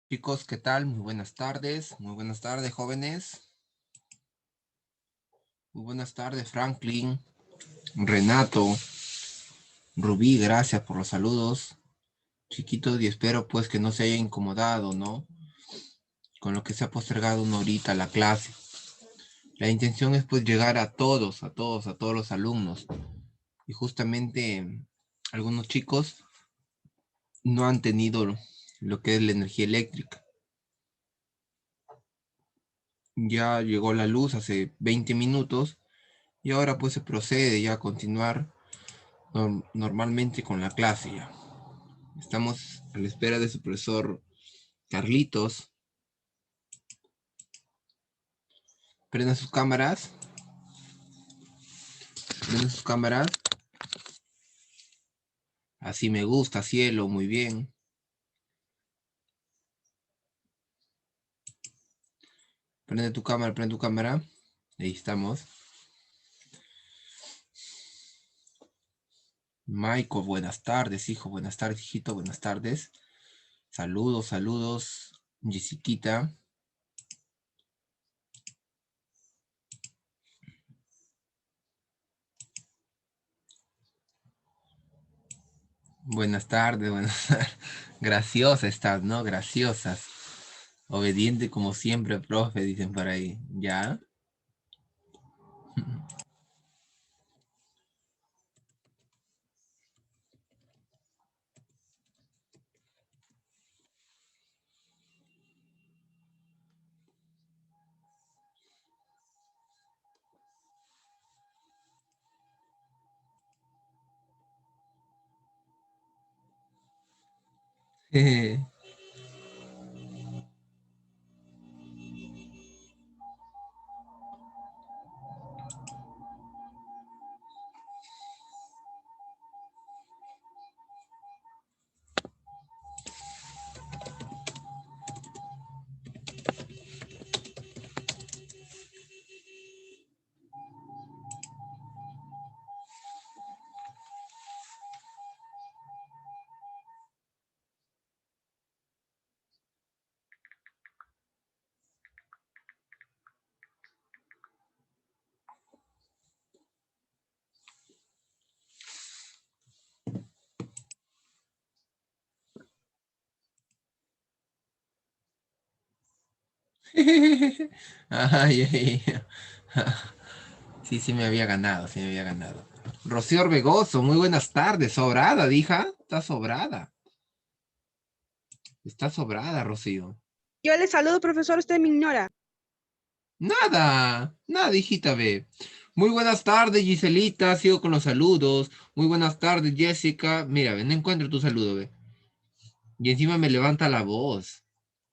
Chicos, ¿qué tal? Muy buenas tardes. Muy buenas tardes, jóvenes. Muy buenas tardes, Franklin, Renato, Rubí, gracias por los saludos. Chiquitos, y espero pues que no se haya incomodado, ¿no? Con lo que se ha postergado una horita la clase. La intención es pues llegar a todos, a todos los alumnos. Y justamente algunos chicos no han tenido lo que es la energía eléctrica. Ya llegó la luz hace 20 minutos y ahora pues se procede ya a continuar normalmente con la clase ya. Estamos a la espera de su profesor Carlitos. Prendan sus cámaras. Prendan sus cámaras. Así me gusta, cielo, muy bien. Prende tu cámara, prende tu cámara. Ahí estamos. Michael, buenas tardes, hijo. Buenas tardes, hijito. Buenas tardes. Saludos, saludos. Jessiquita. Buenas tardes, buenas tardes. Graciosa estás, ¿no? Graciosas. Obediente como siempre, profe, dicen por ahí. ¿Ya? Ay, ay, ay. Sí, sí me había ganado, sí me había ganado. Rocío Orbegoso, muy buenas tardes. Sobrada, dija. Está sobrada. Está sobrada, Rocío. Yo le saludo, profesor, usted me ignora. Nada, nada, hijita, ve. Muy buenas tardes, Giselita. Sigo con los saludos. Muy buenas tardes, Jessica. Mira, ve, no encuentro tu saludo, ve. Y encima me levanta la voz.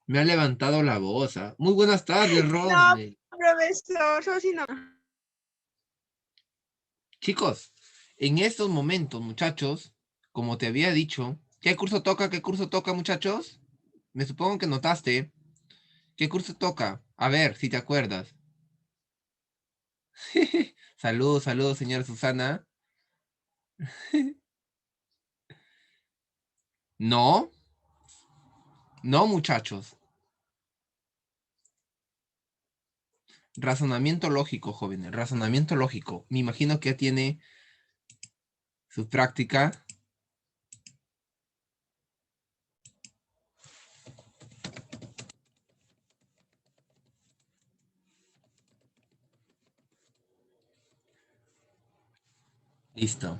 Me ha levantado la voz. ¿Ah? Muy buenas tardes, No, Rodney. profesor, solo si no. Chicos, en estos momentos, muchachos, como te había dicho, ¿qué curso toca? ¿Qué curso toca, muchachos? Me supongo que notaste. ¿Qué curso toca? A ver, si te acuerdas. Saludos, saludos, señora Susana. No, no, muchachos. Razonamiento lógico, jóvenes. Razonamiento lógico. Me imagino que ya tiene su práctica. Listo.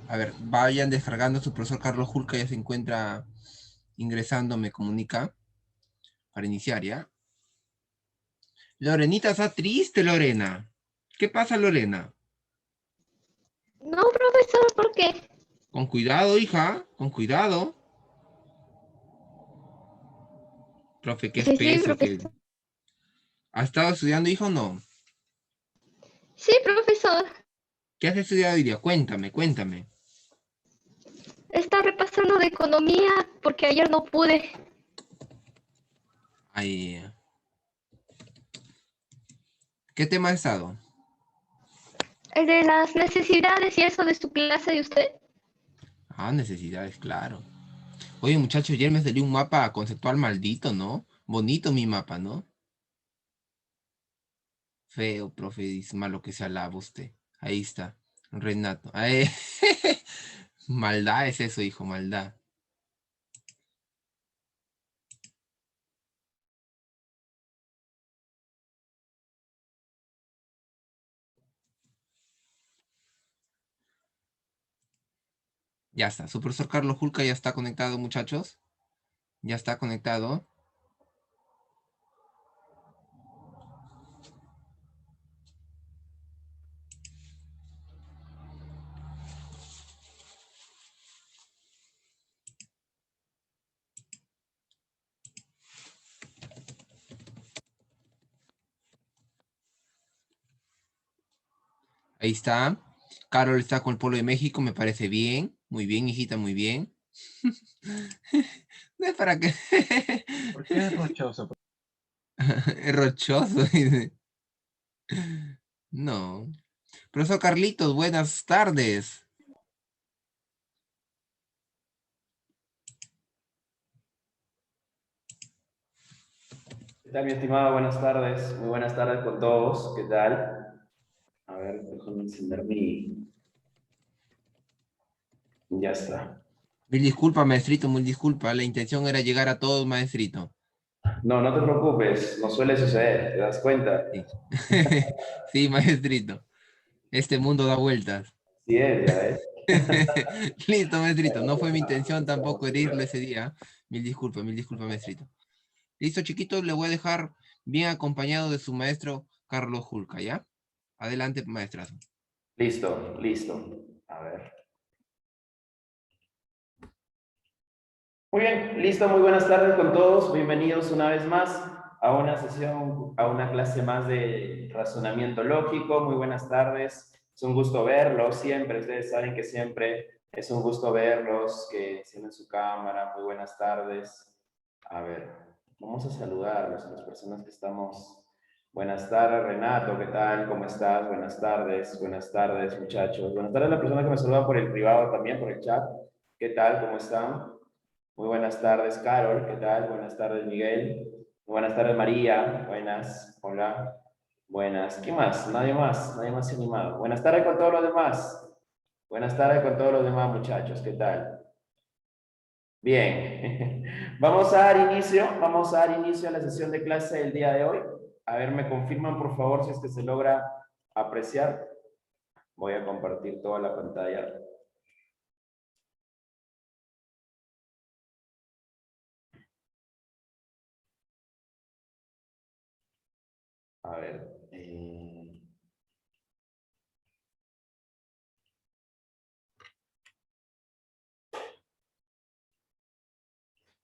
A ver, vayan descargando. Su profesor Carlos Julca ya se encuentra ingresando, me comunica para iniciar, ¿ya? Lorenita está triste, Lorena. ¿Qué pasa, Lorena? No, profesor, ¿por qué? Con cuidado, hija, con cuidado. Profe, qué Sí, sí, espeso que... profesor. ¿Ha estado estudiando, hijo, o no? Sí, profesor. ¿Qué has estudiado hoy día? Cuéntame, cuéntame. Está repasando de economía porque ayer no pude. Ay, ¿qué tema ha estado? El de las necesidades y eso de su clase de usted. Ah, necesidades, claro. Oye, muchachos, ayer me salió un mapa conceptual maldito, ¿no? Bonito mi mapa, ¿no? Feo, profe, dice, malo que se alaba usted. Ahí está, Renato. Ay, maldad es eso, hijo, maldad. Ya está, su profesor Carlos Julca ya está conectado, muchachos. Ya está conectado. Ahí está. Carol está con el pueblo de México, me parece bien. Muy bien, hijita, muy bien. No es para que... ¿Por qué es rochoso? Es rochoso, dice. No. Profesor Carlitos, buenas tardes. ¿Qué tal, mi estimado? Buenas tardes. Muy buenas tardes con todos. ¿Qué tal? A ver, déjame encender mi... Ya está. Mil disculpas, maestrito, mil disculpas. La intención era llegar a todos, maestrito. No, no te preocupes. No suele suceder. ¿Te das cuenta? Sí. Sí, maestrito. Este mundo da vueltas. Sí es, ya es. Listo, maestrito. No fue mi intención tampoco herirlo ese día. Mil disculpas, maestrito. Listo, chiquitos, le voy a dejar bien acompañado de su maestro Carlos Julca, ¿ya? Adelante, maestrazo. Listo, listo. A ver. Muy bien, listo. Muy buenas tardes con todos. Bienvenidos una vez más a una sesión, a una clase más de razonamiento lógico. Muy buenas tardes. Es un gusto verlos siempre. Ustedes saben que siempre es un gusto verlos, que encienden su cámara. Muy buenas tardes. A ver, vamos a saludarlos a las personas que estamos. Buenas tardes, Renato. ¿Qué tal? ¿Cómo estás? Buenas tardes, muchachos. Buenas tardes a la persona que me saluda por el privado también, por el chat. ¿Qué tal? ¿Cómo están? Muy buenas tardes, Carol. ¿Qué tal? Buenas tardes, Miguel. Muy buenas tardes, María. Buenas. Hola. Buenas. ¿Qué más? Nadie más. Nadie más animado. Buenas tardes con todos los demás. Buenas tardes con todos los demás, muchachos. ¿Qué tal? Bien. Vamos a dar inicio. Vamos a dar inicio a la sesión de clase del día de hoy. A ver, me confirman, por favor, si es que se logra apreciar. Voy a compartir toda la pantalla. A ver.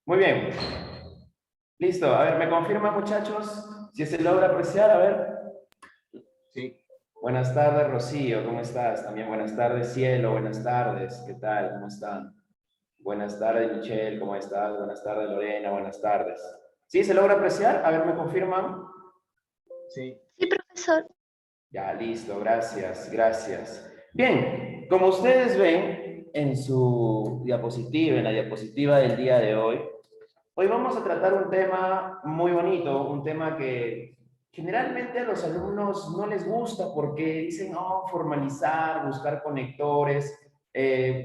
Muy bien. Listo. A ver, ¿me confirman, muchachos? Si se logra apreciar, a ver. Sí. Buenas tardes, Rocío. ¿Cómo estás? También buenas tardes, Cielo. Buenas tardes. ¿Qué tal? ¿Cómo están? Buenas tardes, Michelle. ¿Cómo estás? Buenas tardes, Lorena. Buenas tardes. ¿Sí se logra apreciar? A ver, ¿me confirman? Sí. Sí, profesor. Ya, listo, gracias, gracias. Bien, como ustedes ven en su diapositiva, en la diapositiva del día de hoy, hoy vamos a tratar un tema muy bonito, un tema que generalmente a los alumnos no les gusta porque dicen, no, formalizar, buscar conectores,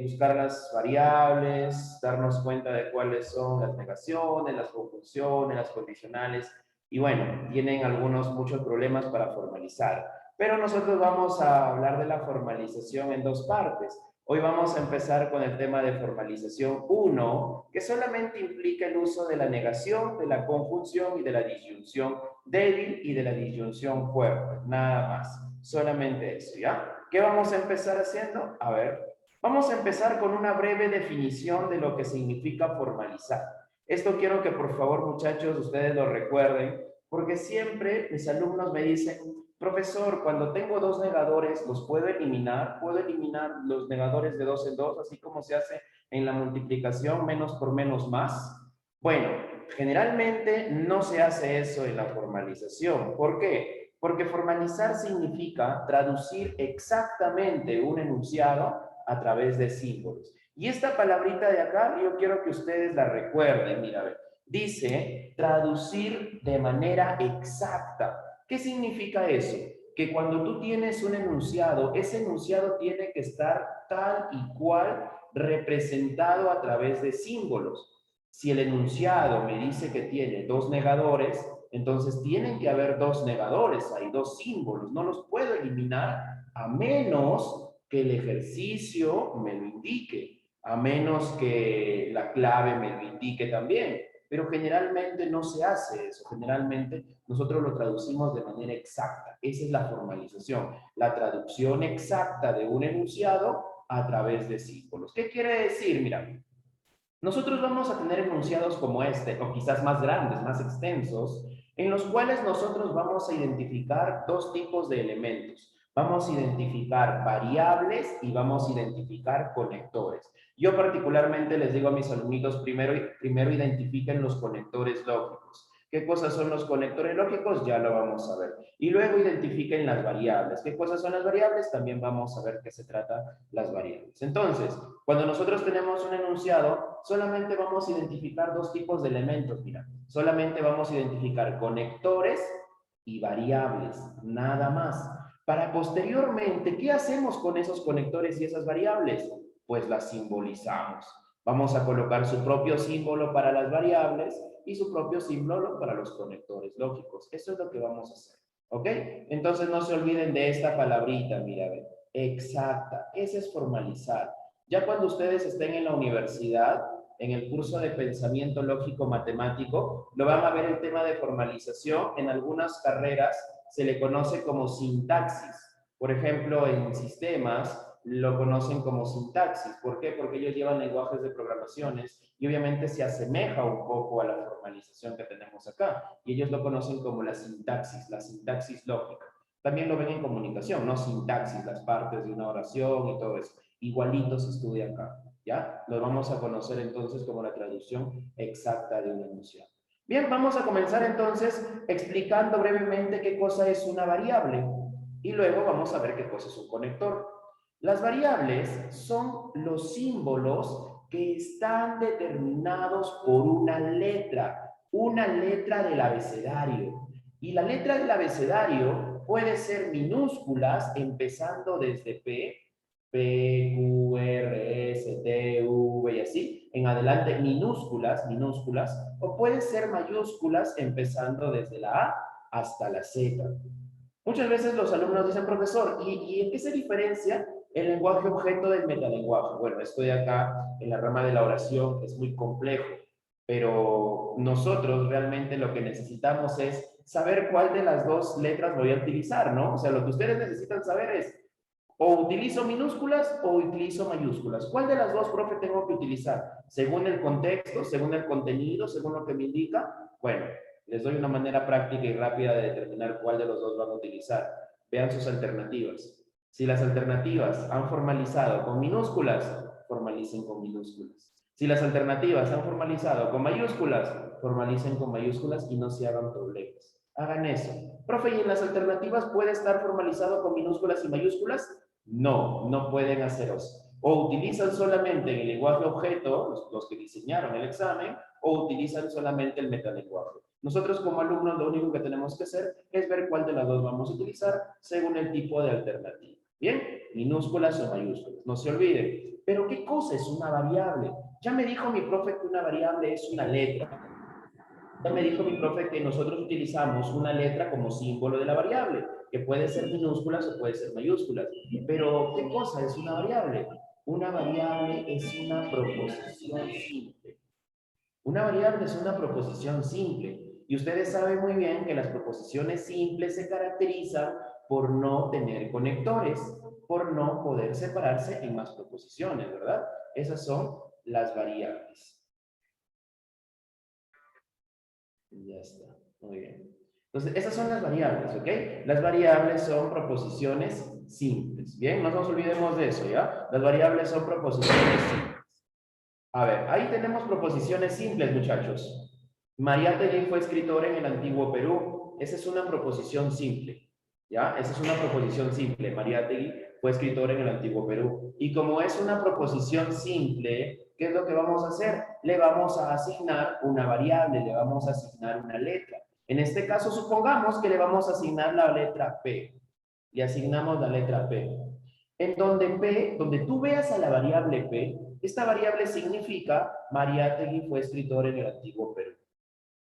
buscar las variables, darnos cuenta de cuáles son las negaciones, las conjunciones, las condicionales, y bueno, tienen muchos problemas para formalizar. Pero nosotros vamos a hablar de la formalización en dos partes. Hoy vamos a empezar con el tema de formalización 1, que solamente implica el uso de la negación, de la conjunción y de la disyunción débil y de la disyunción fuerte. Nada más. Solamente eso, ¿ya? ¿Qué vamos a empezar haciendo? A ver, vamos a empezar con una breve definición de lo que significa formalizar. Esto quiero que por favor, muchachos, ustedes lo recuerden, porque siempre mis alumnos me dicen, profesor, cuando tengo dos negadores, ¿los puedo eliminar? ¿Puedo eliminar los negadores de 2 en 2, así como se hace en la multiplicación menos por menos más? Bueno, generalmente no se hace eso en la formalización. ¿Por qué? Porque formalizar significa traducir exactamente un enunciado a través de símbolos. Y esta palabrita de acá, yo quiero que ustedes la recuerden. Mira, a ver. Dice traducir de manera exacta. ¿Qué significa eso? Que cuando tú tienes un enunciado, ese enunciado tiene que estar tal y cual representado a través de símbolos. Si el enunciado me dice que tiene dos negadores, entonces tienen que haber dos negadores, hay dos símbolos, no los puedo eliminar a menos que el ejercicio me lo indique, a menos que la clave me lo indique también. Pero generalmente no se hace eso, generalmente nosotros lo traducimos de manera exacta. Esa es la formalización, la traducción exacta de un enunciado a través de símbolos. ¿Qué quiere decir? Mira, nosotros vamos a tener enunciados como este, o quizás más grandes, más extensos, en los cuales nosotros vamos a identificar dos tipos de elementos. Vamos a identificar variables y vamos a identificar conectores. Yo particularmente les digo a mis alumnitos, primero identifiquen los conectores lógicos. ¿Qué cosas son los conectores lógicos? Ya lo vamos a ver. Y luego identifiquen las variables. ¿Qué cosas son las variables? También vamos a ver qué se trata las variables. Entonces, cuando nosotros tenemos un enunciado, solamente vamos a identificar dos tipos de elementos. Mira, solamente vamos a identificar conectores y variables, nada más. Para posteriormente, ¿qué hacemos con esos conectores y esas variables? Pues las simbolizamos. Vamos a colocar su propio símbolo para las variables y su propio símbolo para los conectores lógicos. Eso es lo que vamos a hacer. ¿Ok? Entonces no se olviden de esta palabrita, mira, a ver, exacta. Ese es formalizar. Ya cuando ustedes estén en la universidad, en el curso de pensamiento lógico matemático, lo van a ver el tema de formalización. En algunas carreras se le conoce como sintaxis. Por ejemplo, en sistemas lo conocen como sintaxis. ¿Por qué? Porque ellos llevan lenguajes de programaciones y obviamente se asemeja un poco a la formalización que tenemos acá. Y ellos lo conocen como la sintaxis lógica. También lo ven en comunicación, ¿no? Sintaxis, las partes de una oración y todo eso. Igualito se estudia acá, ¿ya? Lo vamos a conocer entonces como la traducción exacta de una enunciado. Bien, vamos a comenzar entonces explicando brevemente qué cosa es una variable y luego vamos a ver qué cosa es un conector. Las variables son los símbolos que están determinados por una letra del abecedario. Y la letra del abecedario puede ser minúsculas empezando desde P, Q, R, S, T, V y así, en adelante minúsculas, o puede ser mayúsculas empezando desde la A hasta la Z. Muchas veces los alumnos dicen, profesor, ¿y en qué se diferencia el lenguaje objeto del metalenguaje? Bueno, esto de acá, en la rama de la oración, es muy complejo, pero nosotros realmente lo que necesitamos es saber cuál de las dos letras voy a utilizar, ¿no? O sea, lo que ustedes necesitan saber es, o utilizo minúsculas o utilizo mayúsculas. ¿Cuál de las dos, profe, tengo que utilizar? Según el contexto, según el contenido, según lo que me indica. Bueno, les doy una manera práctica y rápida de determinar cuál de los dos van a utilizar. Vean sus alternativas. Si las alternativas han formalizado con minúsculas, formalicen con minúsculas. Si las alternativas han formalizado con mayúsculas, formalicen con mayúsculas y no se hagan problemas. Hagan eso. Profe, ¿y en las alternativas puede estar formalizado con minúsculas y mayúsculas? No, no pueden hacer eso. O utilizan solamente el lenguaje objeto, los que diseñaron el examen, o utilizan solamente el metalenguaje. Nosotros como alumnos lo único que tenemos que hacer es ver cuál de las dos vamos a utilizar según el tipo de alternativa. ¿Bien? Minúsculas o mayúsculas. No se olviden. ¿Pero qué cosa es una variable? Ya me dijo mi profe que una variable es una letra. Ya me dijo mi profe que nosotros utilizamos una letra como símbolo de la variable, que puede ser minúsculas o puede ser mayúsculas. Pero, ¿qué cosa es una variable? Una variable es una proposición simple. Una variable es una proposición simple. Y ustedes saben muy bien que las proposiciones simples se caracterizan por no tener conectores, por no poder separarse en más proposiciones, ¿verdad? Esas son las variables. Ya está, muy bien. Entonces, esas son las variables, ¿ok? Las variables son proposiciones simples, ¿bien? No nos olvidemos de eso, ¿ya? Las variables son proposiciones simples. A ver, ahí tenemos proposiciones simples, muchachos. Mariátegui fue escritor en el antiguo Perú. Esa es una proposición simple, ¿ya? Esa es una proposición simple. Mariátegui fue escritor en el Antiguo Perú. Y como es una proposición simple, ¿qué es lo que vamos a hacer? Le vamos a asignar una variable, le vamos a asignar una letra. En este caso, supongamos que le vamos a asignar la letra P. Le asignamos la letra P. En donde tú veas a la variable P, esta variable significa Mariátegui fue escritor en el Antiguo Perú.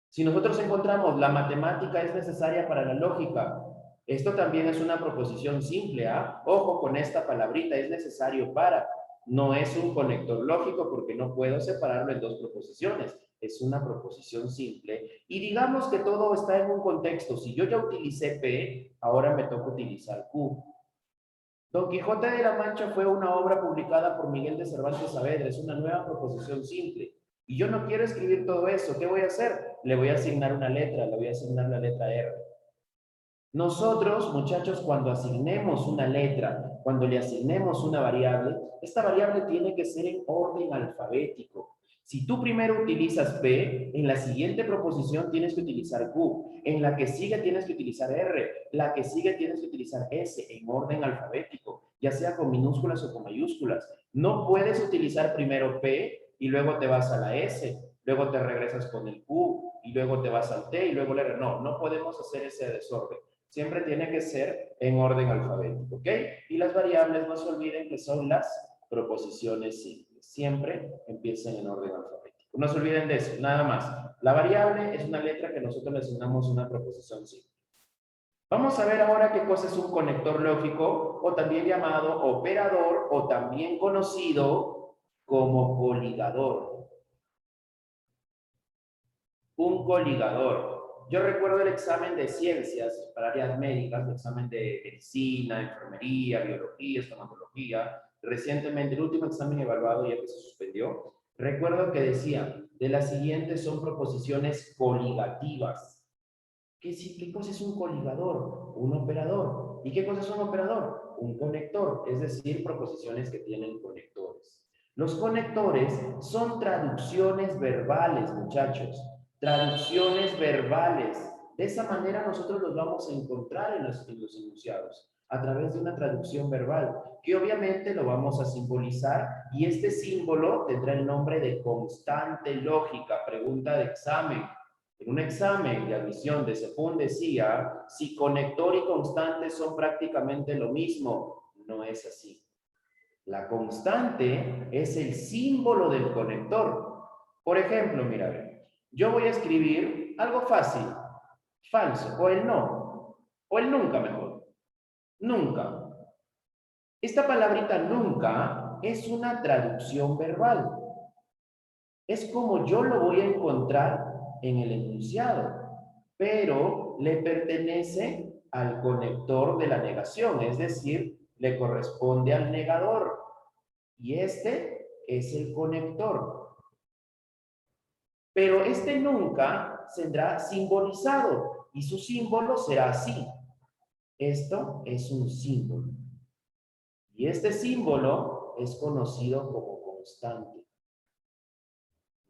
Si nosotros encontramos la matemática es necesaria para la lógica, esto también es una proposición simple, ¿ah? Ojo con esta palabrita, es necesario para. No es un conector lógico porque no puedo separarlo en dos proposiciones. Es una proposición simple. Y digamos que todo está en un contexto. Si yo ya utilicé P, ahora me toca utilizar Q. Don Quijote de la Mancha fue una obra publicada por Miguel de Cervantes Saavedra. Es una nueva proposición simple. Y yo no quiero escribir todo eso. ¿Qué voy a hacer? Le voy a asignar una letra. Le voy a asignar la letra R. Nosotros, muchachos, cuando asignemos una letra, cuando le asignemos una variable, esta variable tiene que ser en orden alfabético. Si tú primero utilizas P, en la siguiente proposición tienes que utilizar Q, en la que sigue tienes que utilizar R, la que sigue tienes que utilizar S, en orden alfabético, ya sea con minúsculas o con mayúsculas. No puedes utilizar primero P y luego te vas a la S, luego te regresas con el Q y luego te vas al T y luego la R. No, no podemos hacer ese desorden. Siempre tiene que ser en orden alfabético, ¿ok? Y las variables, no se olviden que son las proposiciones simples. Siempre empiecen en orden alfabético. No se olviden de eso, nada más. La variable es una letra que nosotros le asignamos una proposición simple. Vamos a ver ahora qué cosa es un conector lógico, o también llamado operador, o también conocido como coligador. Un coligador. Yo recuerdo el examen de ciencias para áreas médicas, el examen de medicina, enfermería, biología, estomatología. Recientemente, el último examen evaluado, ya que se suspendió, recuerdo que decía, de las siguientes son proposiciones coligativas. ¿Qué cosa es un coligador? Un operador. ¿Y qué cosa es un operador? Un conector, es decir, proposiciones que tienen conectores. Los conectores son traducciones verbales, muchachos. Traducciones verbales. De esa manera nosotros los vamos a encontrar en los enunciados, a través de una traducción verbal, que obviamente lo vamos a simbolizar, y este símbolo tendrá el nombre de constante lógica. Pregunta de examen. En un examen de admisión de CEPUN decía, si conector y constante son prácticamente lo mismo. No es así. La constante es el símbolo del conector. Por ejemplo, mira, yo voy a escribir algo fácil, falso, o el no, o el nunca mejor. Nunca. Esta palabrita nunca es una traducción verbal. Es como yo lo voy a encontrar en el enunciado, pero le pertenece al conector de la negación, es decir, le corresponde al negador. Y este es el conector. Pero este nunca será simbolizado y su símbolo será así. Esto es un símbolo. Y este símbolo es conocido como constante.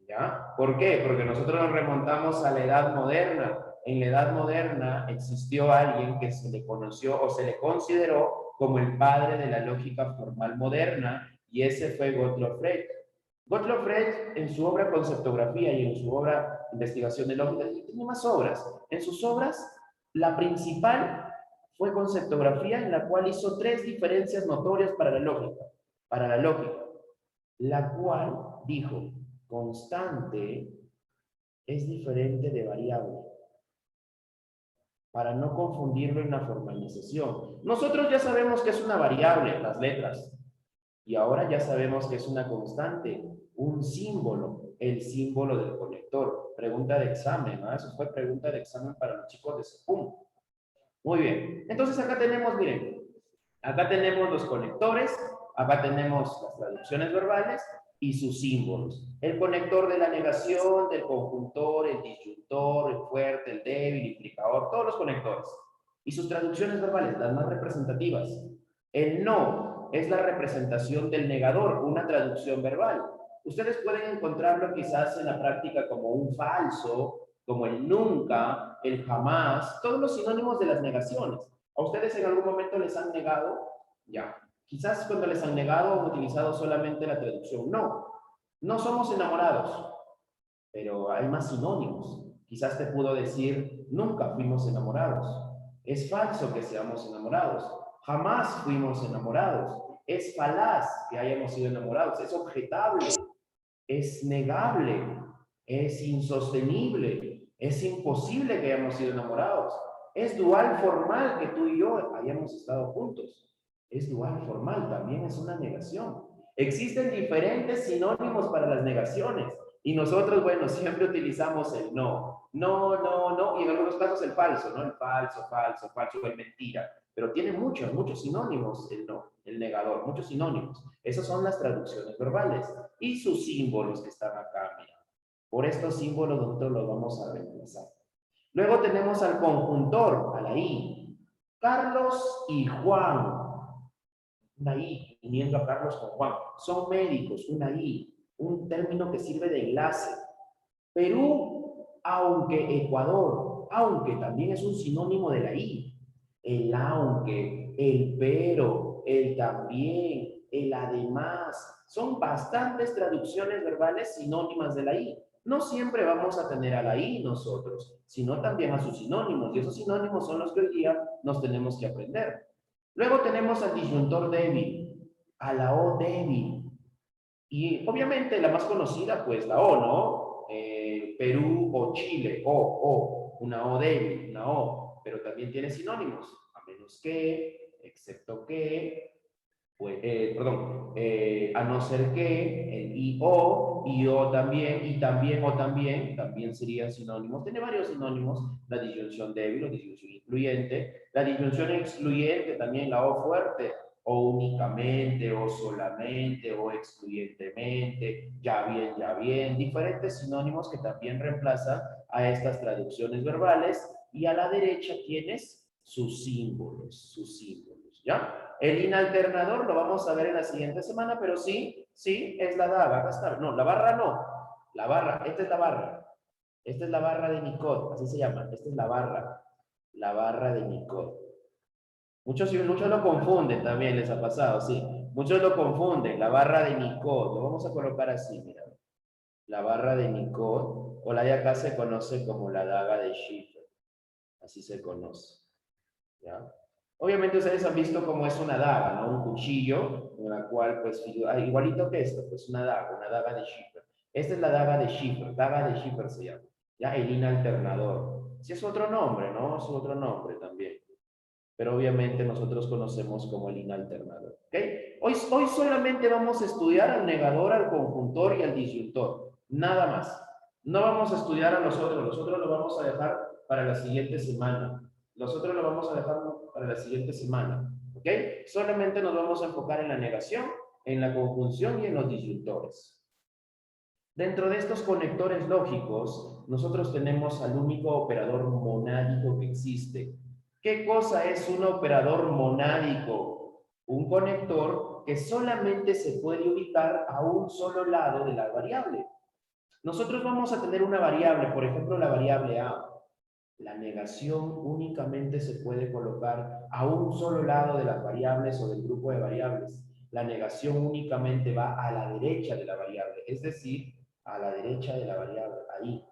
¿Ya? ¿Por qué? Porque nosotros nos remontamos a la Edad Moderna. En la Edad Moderna existió alguien que se le conoció o se le consideró como el padre de la lógica formal moderna, y ese fue Gottlob Frege. Gottlob Frege, en su obra Conceptografía y en su obra Investigación de Lógica, tiene más obras. En sus obras, la principal fue Conceptografía, en la cual hizo 3 diferencias notorias para la lógica, la cual dijo: constante es diferente de variable, para no confundirlo en la formalización. Nosotros ya sabemos que es una variable, las letras, y ahora ya sabemos que es una constante, un símbolo, el símbolo del conector. Pregunta de examen, ¿no? Eso fue pregunta de examen para los chicos de CEPUM. Muy bien, entonces acá tenemos, miren, acá tenemos los conectores, acá tenemos las traducciones verbales y sus símbolos. El conector de la negación, del conjuntor, el disyuntor, el fuerte, el débil, el implicador, todos los conectores. Y sus traducciones verbales, las más representativas. El no es la representación del negador, una traducción verbal. Ustedes pueden encontrarlo quizás en la práctica como un falso, como el nunca, el jamás, todos los sinónimos de las negaciones. ¿A ustedes en algún momento les han negado? Ya. Quizás cuando les han negado han utilizado solamente la traducción. No, no somos enamorados, pero hay más sinónimos. Quizás te pudo decir, nunca fuimos enamorados. Es falso que seamos enamorados. Jamás fuimos enamorados. Es falaz que hayamos sido enamorados. Es objetable. Es negable. Es insostenible. Es imposible que hayamos sido enamorados. Es dual formal que tú y yo hayamos estado juntos. Es dual formal, también es una negación. Existen diferentes sinónimos para las negaciones. Y nosotros, bueno, siempre utilizamos el no. No, no, no. Y en algunos casos el falso, ¿no? El falso, falso, falso, el mentira. Pero tiene muchos, muchos sinónimos el no, el negador, muchos sinónimos. Esas son las traducciones verbales. Y sus símbolos que están acá, mira. Por estos símbolos nosotros los vamos a reemplazar. Luego tenemos al conjuntor, a la I. Carlos y Juan. Una I, uniendo a Carlos con Juan. Son médicos, una I. Un término que sirve de enlace. Perú, aunque Ecuador, aunque también es un sinónimo de la I. El aunque, el pero, el también, el además. Son bastantes traducciones verbales sinónimas de la I. No siempre vamos a tener a la I nosotros, sino también a sus sinónimos. Y esos sinónimos son los que hoy día nos tenemos que aprender. Luego tenemos al disyuntor débil, a la O débil. Y obviamente la más conocida, pues la O, ¿no? Perú o Chile, una O débil, una O. Pero también tiene sinónimos, a menos que, excepto que, pues, a no ser que, el y o también, y también, o también, también serían sinónimos. Tiene varios sinónimos, la disyunción débil o disyunción incluyente. La disyunción excluyente, también la O fuerte, o únicamente, o solamente, o excluyentemente, ya bien, diferentes sinónimos que también reemplazan a estas traducciones verbales. Y a la derecha tienes sus símbolos, ¿ya? El inalternador lo vamos a ver en la siguiente semana, pero sí, es la daga. Acá está. No, la barra no. La barra, esta es la barra. Esta es la barra de Nicot, así se llama. Esta es la barra de Nicot. Muchos lo confunden también, les ha pasado, sí. Muchos lo confunden, la barra de Nicot. Lo vamos a colocar así, mira. La barra de Nicot, o la de acá se conoce como la daga de Schiffer. Así se conoce. ¿Ya? Obviamente ustedes han visto cómo es una daga, ¿no? Un cuchillo, en la cual, pues, igualito que esto, pues una daga de Schiffer. Esta es la daga de Schiffer se llama. ¿Ya? El inalternador. Sí es otro nombre, ¿no? Es otro nombre también. Pero obviamente nosotros conocemos como el inalternador. ¿Ok? Hoy solamente vamos a estudiar al negador, al conjuntor y al disyuntor. Nada más. No vamos a estudiar a los otros lo vamos a dejar para la siguiente semana. Nosotros lo vamos a dejar para la siguiente semana. ¿Ok? Solamente nos vamos a enfocar en la negación, en la conjunción y en los disyuntores. Dentro de estos conectores lógicos, nosotros tenemos al único operador monádico que existe. ¿Qué cosa es un operador monádico? Un conector que solamente se puede ubicar a un solo lado de la variable. Nosotros vamos a tener una variable, por ejemplo, la variable A. La negación únicamente se puede colocar a un solo lado de las variables o del grupo de variables. La negación únicamente va a la derecha de la variable, es decir, a la derecha de la variable, ahí.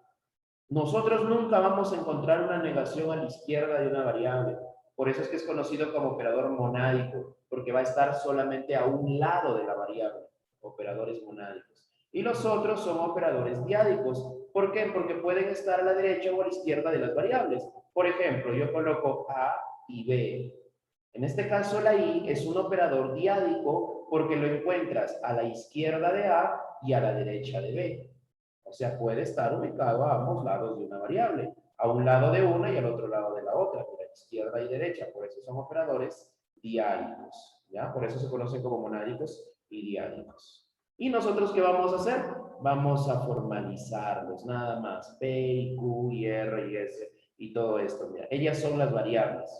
Nosotros nunca vamos a encontrar una negación a la izquierda de una variable. Por eso es que es conocido como operador monádico, porque va a estar solamente a un lado de la variable, operadores monádicos. Y los otros son operadores diádicos. ¿Por qué? Porque pueden estar a la derecha o a la izquierda de las variables. Por ejemplo, yo coloco A y B. En este caso, la I es un operador diádico porque lo encuentras a la izquierda de A y a la derecha de B. O sea, puede estar ubicado a ambos lados de una variable, a un lado de una y al otro lado de la otra, por izquierda y derecha. Por eso son operadores diádicos, ¿ya? Por eso se conocen como monádicos y diádicos. ¿Y nosotros qué vamos a hacer? Vamos a formalizarlos, nada más. P, y Q, y R, y S, y todo esto. Mira, ellas son las variables,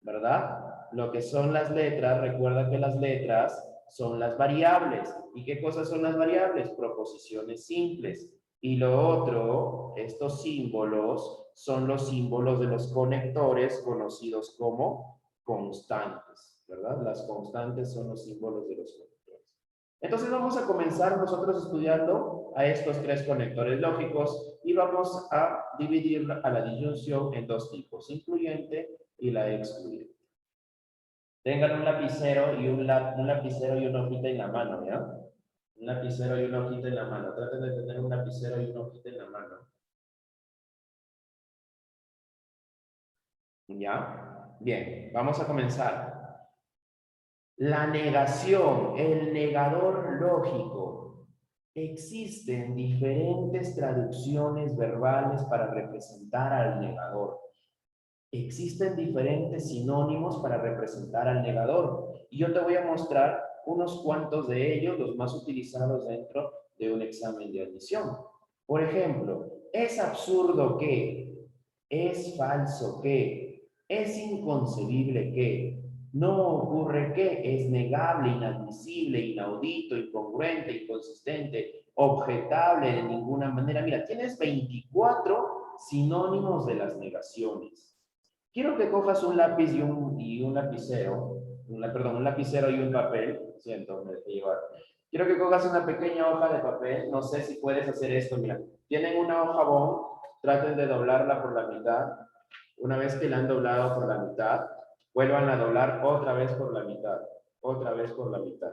¿verdad? Lo que son las letras, recuerda que las letras son las variables. ¿Y qué cosas son las variables? Proposiciones simples. Y lo otro, estos símbolos, son los símbolos de los conectores conocidos como constantes. ¿verdad? Las constantes son los símbolos de los conectores. Entonces vamos a comenzar nosotros estudiando a estos tres conectores lógicos y vamos a dividir a la disyunción en dos tipos, incluyente y la excluyente. Tengan un lapicero y un lapicero y una hojita en la mano, ¿ya? Un lapicero y una hojita en la mano. Traten de tener un lapicero y una hojita en la mano. ¿Ya? Bien, vamos a comenzar. La negación, el negador lógico. Existen diferentes traducciones verbales para representar al negador. Existen diferentes sinónimos para representar al negador. Y yo te voy a mostrar unos cuantos de ellos, los más utilizados dentro de un examen de admisión. Por ejemplo, es absurdo que, es falso que, es inconcebible que, no ocurre que, es negable, inadmisible, inaudito, incongruente, inconsistente, objetable de ninguna manera. Mira, tienes 24 sinónimos de las negaciones. Quiero que cojas un lápiz y un lapicero, un lapicero y un papel. Siento, me dejé llevar. Quiero que cojas una pequeña hoja de papel. No sé si puedes hacer esto. Mira, tienen una hoja bond, traten de doblarla por la mitad. Una vez que la han doblado por la mitad, vuelvan a doblar otra vez por la mitad. Otra vez por la mitad.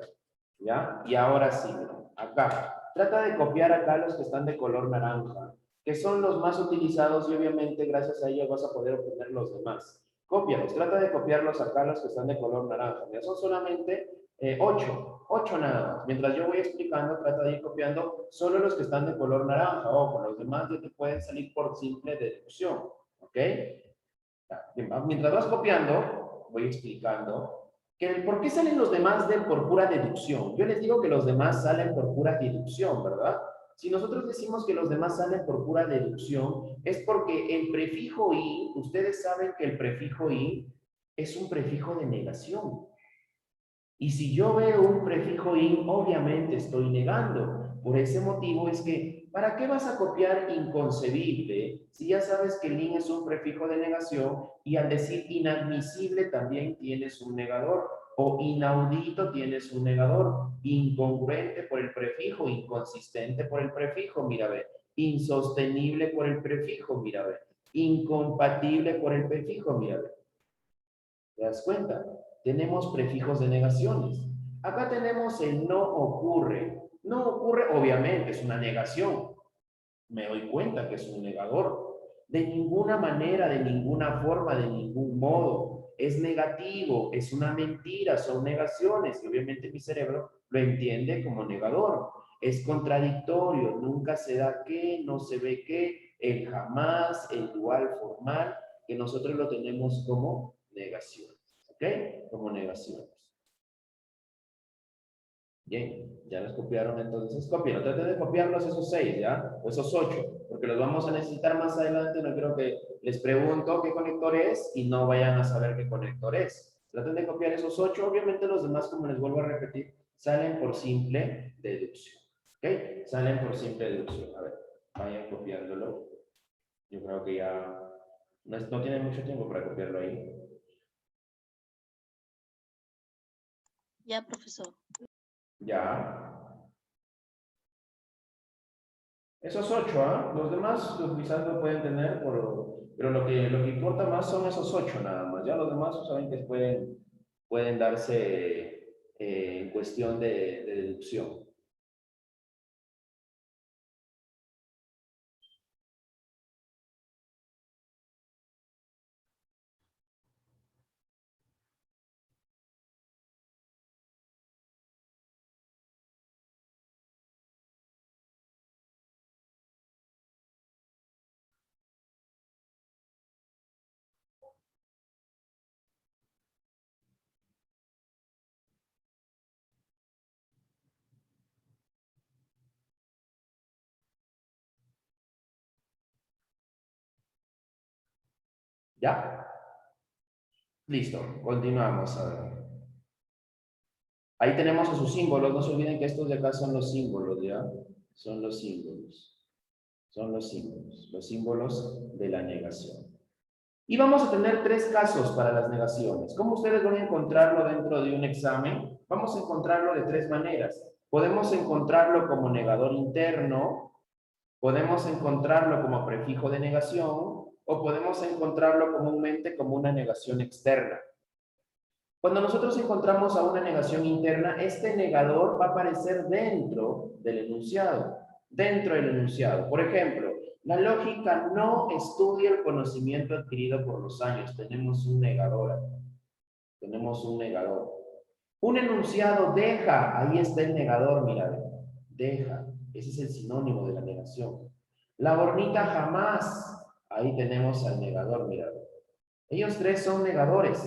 ¿Ya? Y ahora sí, mira, acá. Trata de copiar acá los que están de color naranja, que son los más utilizados y obviamente gracias a ellos vas a poder obtener los demás. Cópialos, trata de copiarlos acá los que están de color naranja. Ya son solamente 8 nada más. Mientras yo voy explicando, trata de ir copiando solo los que están de color naranja. Ojo, los demás ya te pueden salir por simple deducción. ¿Ok? Mientras vas copiando, voy explicando ¿por qué salen los demás por pura deducción? Yo les digo que los demás salen por pura deducción, ¿verdad? Si nosotros decimos que los demás salen por pura deducción, es porque el prefijo "y", ustedes saben que el prefijo "y" es un prefijo de negación. Y si yo veo un prefijo "in", obviamente estoy negando. Por ese motivo es que, ¿para qué vas a copiar inconcebible si ya sabes que el "in" es un prefijo de negación y al decir inadmisible también tienes un negador? O inaudito tienes un negador. Incongruente por el prefijo, inconsistente por el prefijo, mira, ve. Insostenible por el prefijo, mira, ve. Incompatible por el prefijo, mira, ve. ¿Te das cuenta? Tenemos prefijos de negaciones. Acá tenemos el no ocurre. No ocurre, obviamente, es una negación. Me doy cuenta que es un negador. De ninguna manera, de ninguna forma, de ningún modo. Es negativo, es una mentira, son negaciones. Y obviamente mi cerebro lo entiende como negador. Es contradictorio, nunca se da que, no se ve que, el jamás, el dual formal, que nosotros lo tenemos como negación. ¿Ok? Como negaciones. Bien, ya los copiaron entonces. Copien, traten de copiarlos esos 6, ¿ya? O esos 8, porque los vamos a necesitar más adelante. No quiero que les pregunto qué conector es y no vayan a saber qué conector es. Traten de copiar esos 8. Obviamente los demás, como les vuelvo a repetir, salen por simple deducción. ¿Ok? Salen por simple deducción. A ver, vayan copiándolo. Yo creo que ya no tienen mucho tiempo para copiarlo ahí. Ya, profesor. Ya. Esos 8, ¿ah? Los demás quizás lo pueden tener, pero lo que importa más son esos 8 nada más. Ya los demás saben que pueden darse en cuestión de deducción. ¿Ya? Listo, continuamos. A ver. Ahí tenemos a sus símbolos. No se olviden que estos de acá son los símbolos, ¿ya? Son los símbolos. Son los símbolos. Los símbolos de la negación. Y vamos a tener 3 casos para las negaciones. ¿Cómo ustedes van a encontrarlo dentro de un examen? Vamos a encontrarlo de 3 maneras. Podemos encontrarlo como negador interno, podemos encontrarlo como prefijo de negación, o podemos encontrarlo comúnmente como una negación externa. Cuando nosotros encontramos a una negación interna, este negador va a aparecer dentro del enunciado. Dentro del enunciado. Por ejemplo, la lógica no estudia el conocimiento adquirido por los años. Tenemos un negador aquí. Tenemos un negador. Un enunciado deja, ahí está el negador, mira, deja. Ese es el sinónimo de la negación. La bornita jamás, ahí tenemos al negador, mira. Ellos 3 son negadores.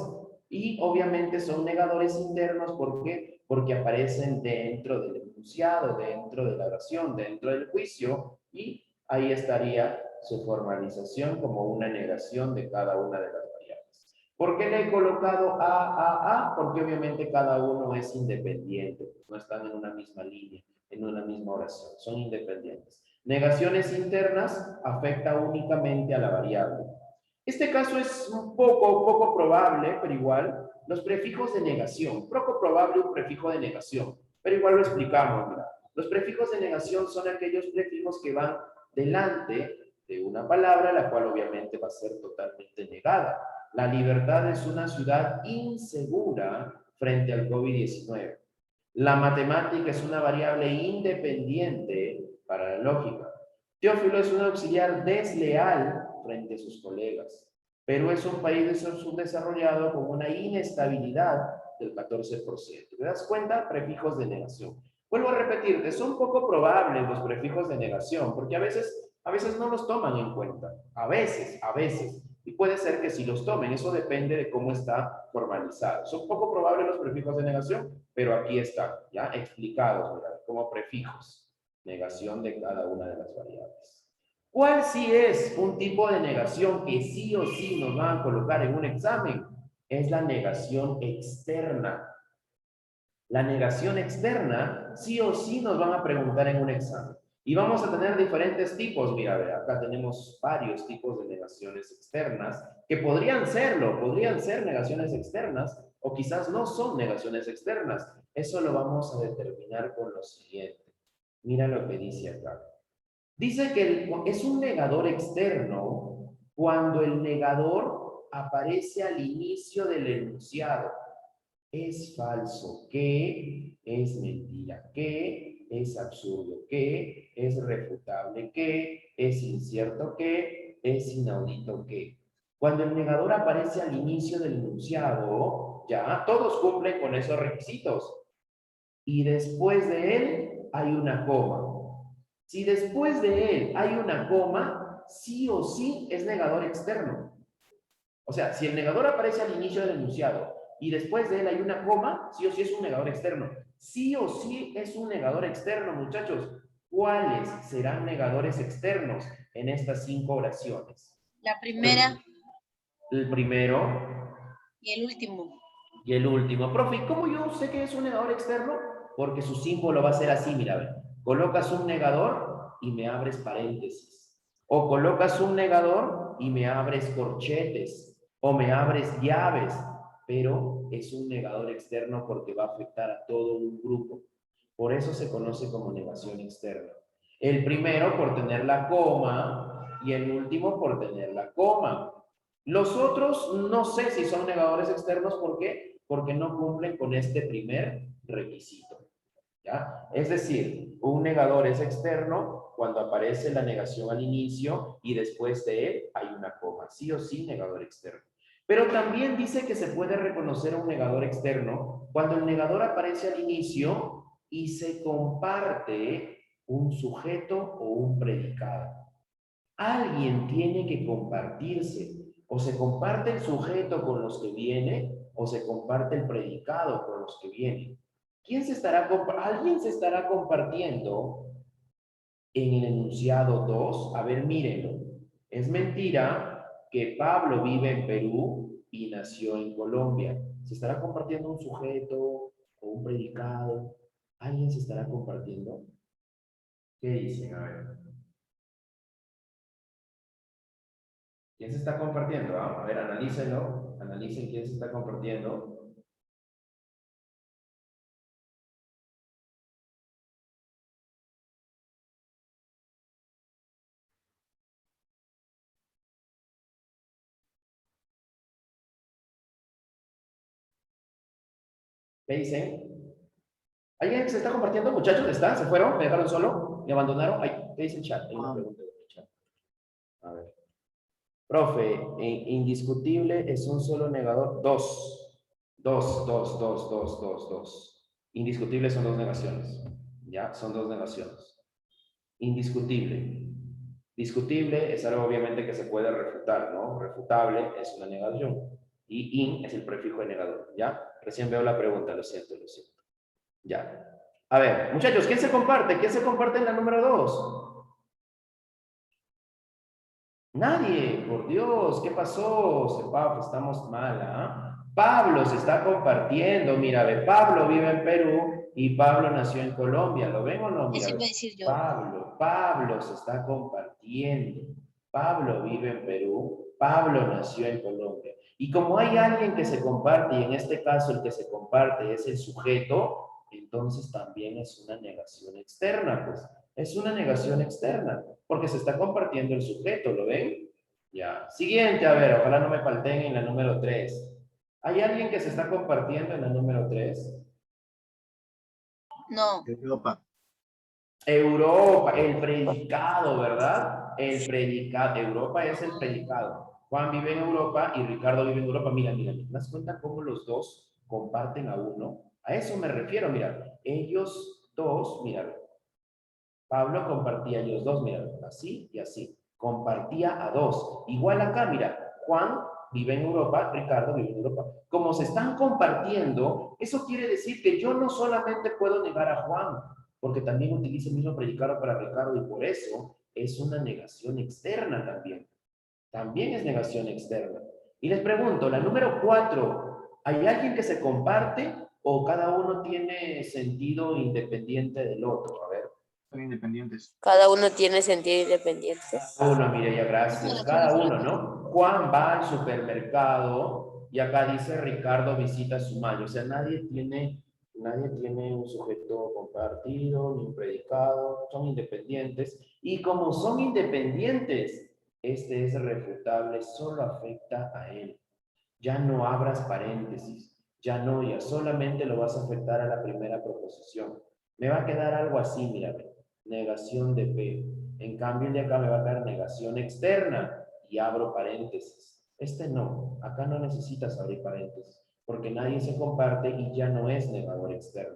Y obviamente son negadores internos, ¿por qué? Porque aparecen dentro del enunciado, dentro de la oración, dentro del juicio, y ahí estaría su formalización como una negación de cada una de las variables. ¿Por qué le he colocado A? Porque obviamente cada uno es independiente, no están en una misma línea, en una misma oración, son independientes. Negaciones internas afecta únicamente a la variable. Este caso es un poco probable, pero igual, los prefijos de negación. Poco probable un prefijo de negación, pero igual lo explicamos, mira. Los prefijos de negación son aquellos prefijos que van delante de una palabra, la cual obviamente va a ser totalmente negada. La libertad es una ciudad insegura frente al COVID-19. La matemática es una variable independiente para la lógica. Teófilo es un auxiliar desleal frente a sus colegas. Perú es un país subdesarrollado con una inestabilidad del 14%. ¿Te das cuenta? Prefijos de negación. Vuelvo a repetirte, son poco probables los prefijos de negación, porque a veces no los toman en cuenta. A veces. Y puede ser que sí los tomen, eso depende de cómo está formalizado. Son poco probables los prefijos de negación, pero aquí están, ya explicados, mira, como prefijos. Negación de cada una de las variables. ¿Cuál sí es un tipo de negación que sí o sí nos van a colocar en un examen? Es la negación externa. La negación externa sí o sí nos van a preguntar en un examen. Y vamos a tener diferentes tipos. Mira, a ver, acá tenemos varios tipos de negaciones externas que podrían ser negaciones externas o quizás no son negaciones externas. Eso lo vamos a determinar con lo siguiente. Mira lo que dice acá. Dice que es un negador externo cuando el negador aparece al inicio del enunciado. Es falso, que es mentira, que es absurdo, que es refutable, que es incierto, que es inaudito, que. Cuando el negador aparece al inicio del enunciado, ya todos cumplen con esos requisitos. Y después de él hay una coma. Si después de él hay una coma, sí o sí es negador externo. O sea, si el negador aparece al inicio del enunciado y después de él hay una coma, sí o sí es un negador externo. Sí o sí es un negador externo, muchachos. ¿Cuáles serán negadores externos en estas 5 oraciones? La primera El primero y el último. y el último. Profe, ¿cómo yo sé que es un negador externo? Porque su símbolo va a ser así, mira, ve. Colocas un negador y me abres paréntesis. O colocas un negador y me abres corchetes. O me abres llaves. Pero es un negador externo porque va a afectar a todo un grupo. Por eso se conoce como negación externa. El primero por tener la coma y el último por tener la coma. Los otros no sé si son negadores externos, ¿por qué? Porque no cumplen con este primer requisito. ¿Ya? Es decir, un negador es externo cuando aparece la negación al inicio y después de él hay una coma. Sí o sí, negador externo. Pero también dice que se puede reconocer un negador externo cuando el negador aparece al inicio y se comparte un sujeto o un predicado. Alguien tiene que compartirse. O se comparte el sujeto con los que viene, o se comparte el predicado con los que vienen. ¿Alguien se estará compartiendo en el enunciado 2? A ver, mírenlo. Es mentira que Pablo vive en Perú y nació en Colombia. ¿Se estará compartiendo un sujeto o un predicado? ¿Alguien se estará compartiendo? ¿Qué dicen? A ver. ¿Quién se está compartiendo? A ver, analícenlo. Analicen quién se está compartiendo. ¿Qué dicen? ¿Alguien se está compartiendo, muchachos? ¿Están? ¿Se fueron? ¿Me dejaron solo? ¿Me abandonaron? Ay, ¿qué dice el chat? Hay una pregunta en el chat. A ver. Profe, indiscutible es un solo negador. Dos. Dos. Indiscutible son dos negaciones. ¿Ya? Son dos negaciones. Indiscutible. Discutible es algo obviamente que se puede refutar, ¿no? Refutable es una negación. Y in es el prefijo de negador, ¿ya? Recién veo la pregunta, lo siento. Ya. A ver, muchachos, ¿quién se comparte? ¿Quién se comparte en la número 2? Nadie, por Dios, ¿qué pasó? Sepamos, estamos mal, ¿ah? Pablo se está compartiendo, mira, ve, Pablo vive en Perú y Pablo nació en Colombia, ¿lo ven o no? Mira, Eso iba a decir yo. Pablo se está compartiendo. Pablo vive en Perú, Pablo nació en Colombia. Y como hay alguien que se comparte, y en este caso el que se comparte es el sujeto, entonces también es una negación externa, pues. Es una negación externa, porque se está compartiendo el sujeto, ¿lo ven? Ya. Siguiente, a ver, ojalá no me falten en la número 3. ¿Hay alguien que se está compartiendo en la número 3? No. Europa. Europa, el predicado, ¿verdad? El predicado. Europa es el predicado. Juan vive en Europa y Ricardo vive en Europa. Mira, ¿te das cuenta cómo los dos comparten a uno? A eso me refiero, mira. Ellos dos, mira, Pablo compartía a ellos dos, mira, así y así. Compartía a dos. Igual acá, mira, Juan vive en Europa, Ricardo vive en Europa. Como se están compartiendo, eso quiere decir que yo no solamente puedo negar a Juan, porque también utiliza el mismo predicado para Ricardo y por eso es una negación externa también. También es negación externa. Y les pregunto, la número 4, ¿hay alguien que se comparte o cada uno tiene sentido independiente del otro? A ver. Son independientes. Cada uno tiene sentido independiente. Cada uno, Mireya, gracias. Cada uno, ¿no? Juan va al supermercado y acá dice Ricardo visita a su madre. O sea, nadie tiene un sujeto compartido ni un predicado. Son independientes. Y como son independientes, este es refutable, solo afecta a él. Ya no abras paréntesis. Ya no, ya solamente lo vas a afectar a la primera proposición. Me va a quedar algo así, mírame. Negación de P. En cambio, el de acá me va a dar negación externa y abro paréntesis. Este no, acá no necesitas abrir paréntesis, porque nadie se comparte y ya no es negador externo.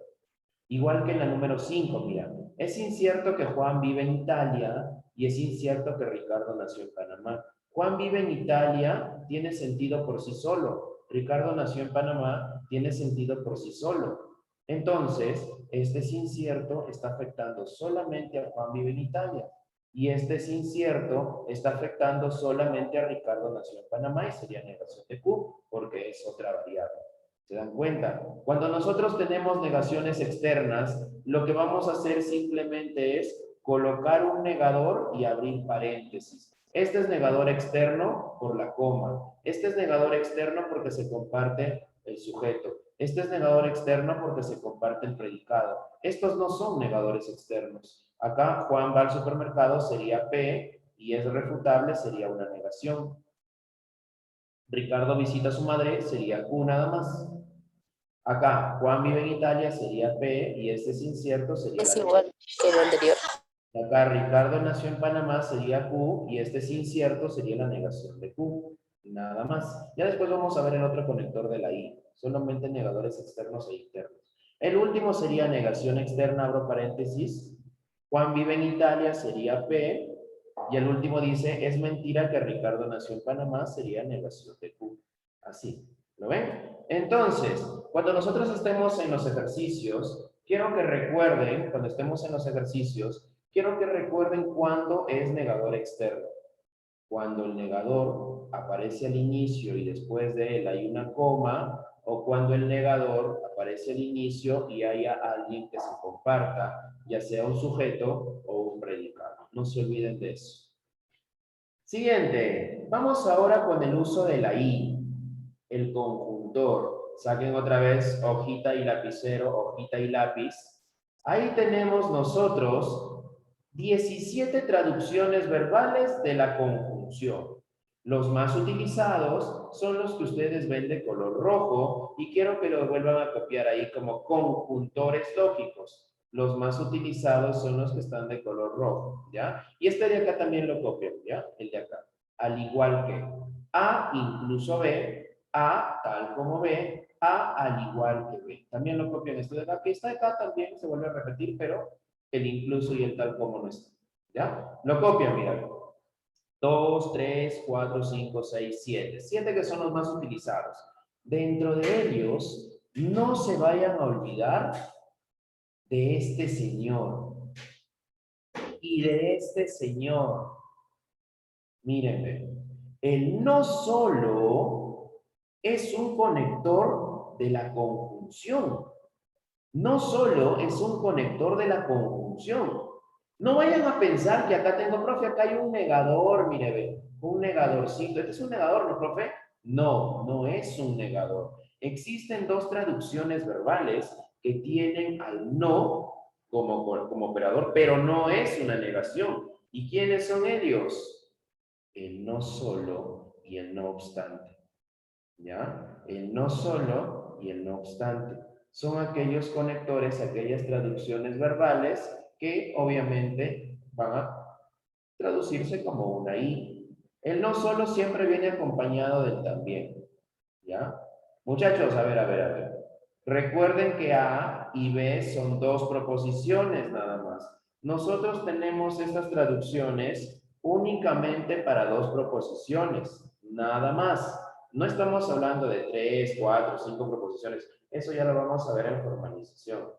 Igual que en la número 5, mira, es incierto que Juan vive en Italia y es incierto que Ricardo nació en Panamá. Juan vive en Italia, tiene sentido por sí solo. Ricardo nació en Panamá, tiene sentido por sí solo. Entonces, este es incierto, está afectando solamente a Juan vive en Italia. Y este es incierto, está afectando solamente a Ricardo nació en Panamá y sería negación de Q, porque es otra variable. ¿Se dan cuenta? Cuando nosotros tenemos negaciones externas, lo que vamos a hacer simplemente es colocar un negador y abrir paréntesis. Este es negador externo por la coma. Este es negador externo porque se comparte el sujeto. Este es negador externo porque se comparte el predicado. Estos no son negadores externos. Acá Juan va al supermercado, sería P, y es refutable, sería una negación. Ricardo visita a su madre, sería Q nada más. Acá, Juan vive en Italia, sería P, y este es incierto, sería Es la igual que lo anterior. Acá, Ricardo nació en Panamá, sería Q, y este es incierto, sería la negación de Q. Nada más. Ya después vamos a ver el otro conector de la I. Solamente negadores externos e internos. El último sería negación externa, abro paréntesis. Juan vive en Italia, sería P. Y el último dice, es mentira que Ricardo nació en Panamá, sería negación de Q. Así. ¿Lo ven? Entonces, cuando nosotros estemos en los ejercicios, quiero que recuerden, cuando estemos en los ejercicios, quiero que recuerden cuándo es negador externo. Cuando el negador aparece al inicio y después de él hay una coma, o cuando el negador aparece al inicio y haya alguien que se comparta, ya sea un sujeto o un predicado. No se olviden de eso. Siguiente. Vamos ahora con el uso de la I, el conjuntor. Saquen otra vez hojita y lapicero, hojita y lápiz. Ahí tenemos nosotros 17 traducciones verbales de la conjunción. Los más utilizados son los que ustedes ven de color rojo y quiero que lo vuelvan a copiar ahí como conjuntores lógicos. Los más utilizados son los que están de color rojo, ¿ya? Y este de acá también lo copian, ¿ya? El de acá. Al igual que A incluso B, A tal como B, A al igual que B. También lo copian este de acá, que está de acá también se vuelve a repetir, pero el incluso y el tal como no está, ¿ya? Lo copian, mira. 2, 3, 4, 5, 6, 7. 7 que son los más utilizados. Dentro de ellos, no se vayan a olvidar de este señor y de este señor. Mírenme, el no solo es un conector de la conjunción. No solo es un conector de la conjunción. No vayan a pensar que acá tengo, profe, acá hay un negador, mire, ve, un negadorcito. ¿Este es un negador, no, profe? No, no es un negador. Existen dos traducciones verbales que tienen al no como operador, pero no es una negación. ¿Y quiénes son ellos? El no solo y el no obstante. ¿Ya? El no solo y el no obstante. Son aquellos conectores, aquellas traducciones verbales que obviamente van a traducirse como una I. El no solo siempre viene acompañado del también. ¿Ya? Muchachos, a ver. Recuerden que A y B son dos proposiciones nada más. Nosotros tenemos estas traducciones únicamente para dos proposiciones, nada más. No estamos hablando de 3, 4, 5 proposiciones. Eso ya lo vamos a ver en formalización.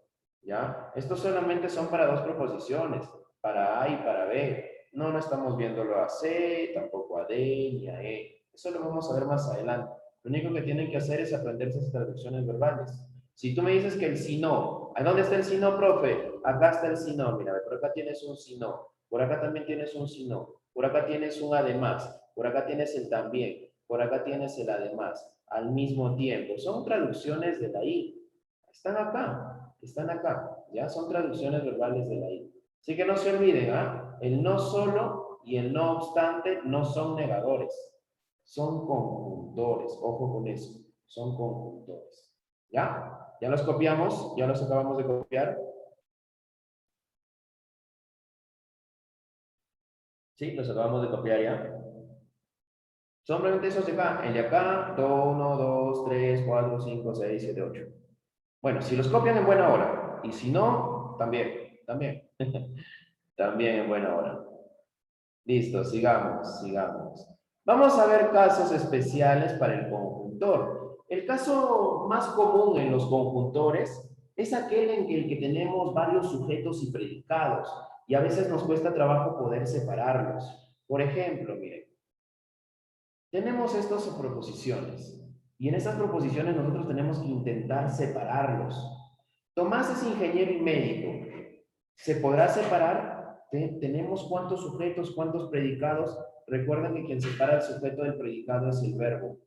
¿Ya? Estos solamente son para dos proposiciones, para A y para B. No estamos viéndolo a C, tampoco a D ni a E. Eso lo vamos a ver más adelante. Lo único que tienen que hacer es aprenderse esas traducciones verbales. Si tú me dices que el si no, ¿a dónde está el si no, profe? Acá está el si no, mira, por acá tienes un si no, por acá también tienes un si no, por acá tienes un además, por acá tienes el también, por acá tienes el además, al mismo tiempo. Son traducciones de la I. Están acá, ¿ya? Son traducciones verbales de la I. Así que no se olviden, ¿ah? El no solo y el no obstante no son negadores. Son conjuntores, ojo con eso, son conjuntores. ¿Ya? ¿Ya los copiamos? ¿Ya los acabamos de copiar? Sí, los acabamos de copiar ya. Solamente esos de acá, el de acá, 1, 2, 3, 4, 5, 6, 7, 8. Bueno, si los copian en buena hora, y si no, también. También en buena hora. Listo, sigamos. Vamos a ver casos especiales para el conjuntor. El caso más común en los conjuntores es aquel en el que tenemos varios sujetos y predicados y a veces nos cuesta trabajo poder separarlos. Por ejemplo, miren, tenemos estas proposiciones y en estas proposiciones nosotros tenemos que intentar separarlos. Tomás es ingeniero y médico. ¿Se podrá separar? Tenemos cuántos sujetos, cuántos predicados. Recuerden que quien separa el sujeto del predicado es el verbo.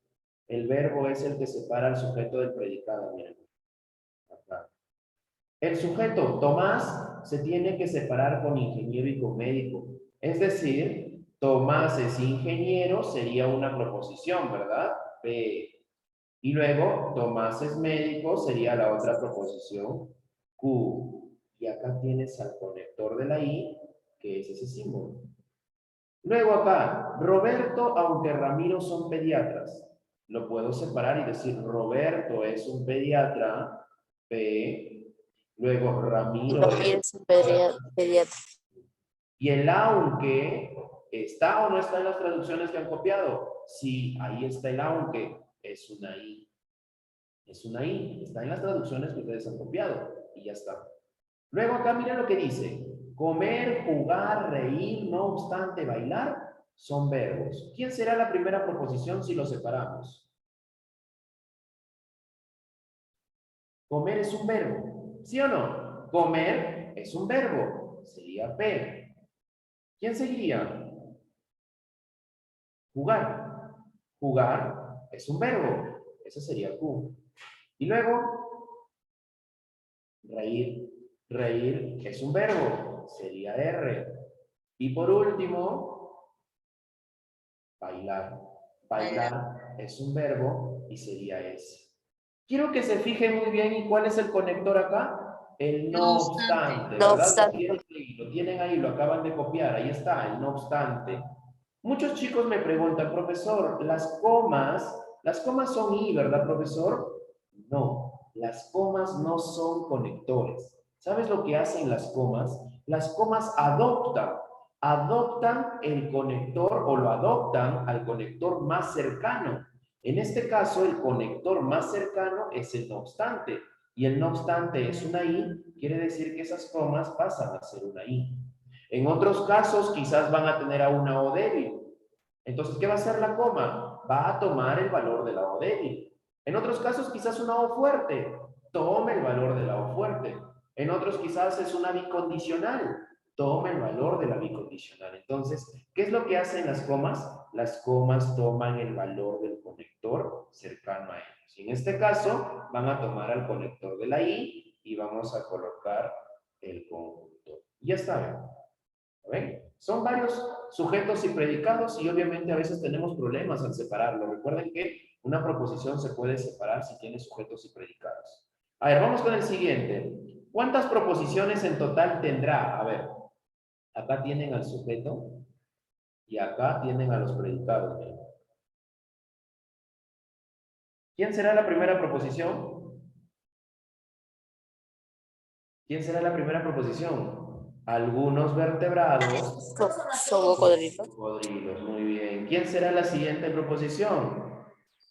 El verbo es el que separa el sujeto del predicado. Miren. Acá. El sujeto, Tomás, se tiene que separar con ingeniero y con médico. Es decir, Tomás es ingeniero, sería una proposición, ¿verdad? P. Y luego, Tomás es médico, sería la otra proposición, Q. Y acá tienes al conector de la I, que es ese símbolo. Luego acá, Roberto, aunque Ramiro son pediatras. Lo puedo separar y decir, Roberto es un pediatra, P. Luego, Ramiro No es... pienso pediatra. Y el aunque, ¿está o no está en las traducciones que han copiado? Sí, ahí está el aunque, es una I. Es una I, está en las traducciones que ustedes han copiado y ya está. Luego acá miren lo que dice. Comer, jugar, reír, no obstante bailar, son verbos. ¿Quién será la primera proposición si lo separamos? Comer es un verbo, ¿sí o no? Comer es un verbo, sería P. ¿Quién seguiría? Jugar. Jugar es un verbo. Ese sería Q. Y luego, reír. Reír es un verbo. Sería R. Y por último, bailar. Bailar es un verbo y sería S. Quiero que se fijen muy bien y cuál es el conector acá. El no obstante, No ¿verdad? obstante. Lo tienen ahí, lo acaban de copiar. Ahí está, el no obstante. Muchos chicos me preguntan, profesor, ¿las comas son I, verdad, profesor? No, las comas no son conectores. ¿Sabes lo que hacen las comas? Las comas adoptan el conector o lo adoptan al conector más cercano. En este caso, el conector más cercano es el no obstante. Y el no obstante es una I, quiere decir que esas comas pasan a ser una I. En otros casos, quizás van a tener a una O débil. Entonces, ¿qué va a hacer la coma? Va a tomar el valor de la O débil. En otros casos, quizás una O fuerte. Tome el valor de la O fuerte. En otros, quizás es una bicondicional. Toma el valor de la bicondicional. Entonces, ¿qué es lo que hacen las comas? Las comas toman el valor del conector cercano a ellos. Y en este caso, van a tomar al conector de la I y vamos a colocar el conjunto. Y ya está, ¿ven? Son varios sujetos y predicados y obviamente a veces tenemos problemas al separarlo. Recuerden que una proposición se puede separar si tiene sujetos y predicados. A ver, vamos con el siguiente. ¿Cuántas proposiciones en total tendrá? A ver, acá tienen al sujeto y acá tienen a los predicados. ¿Ven? ¿Quién será la primera proposición? ¿Quién será la primera proposición? Algunos vertebrados Son cocodrilos. cocodrilos, muy bien. ¿Quién será la siguiente proposición?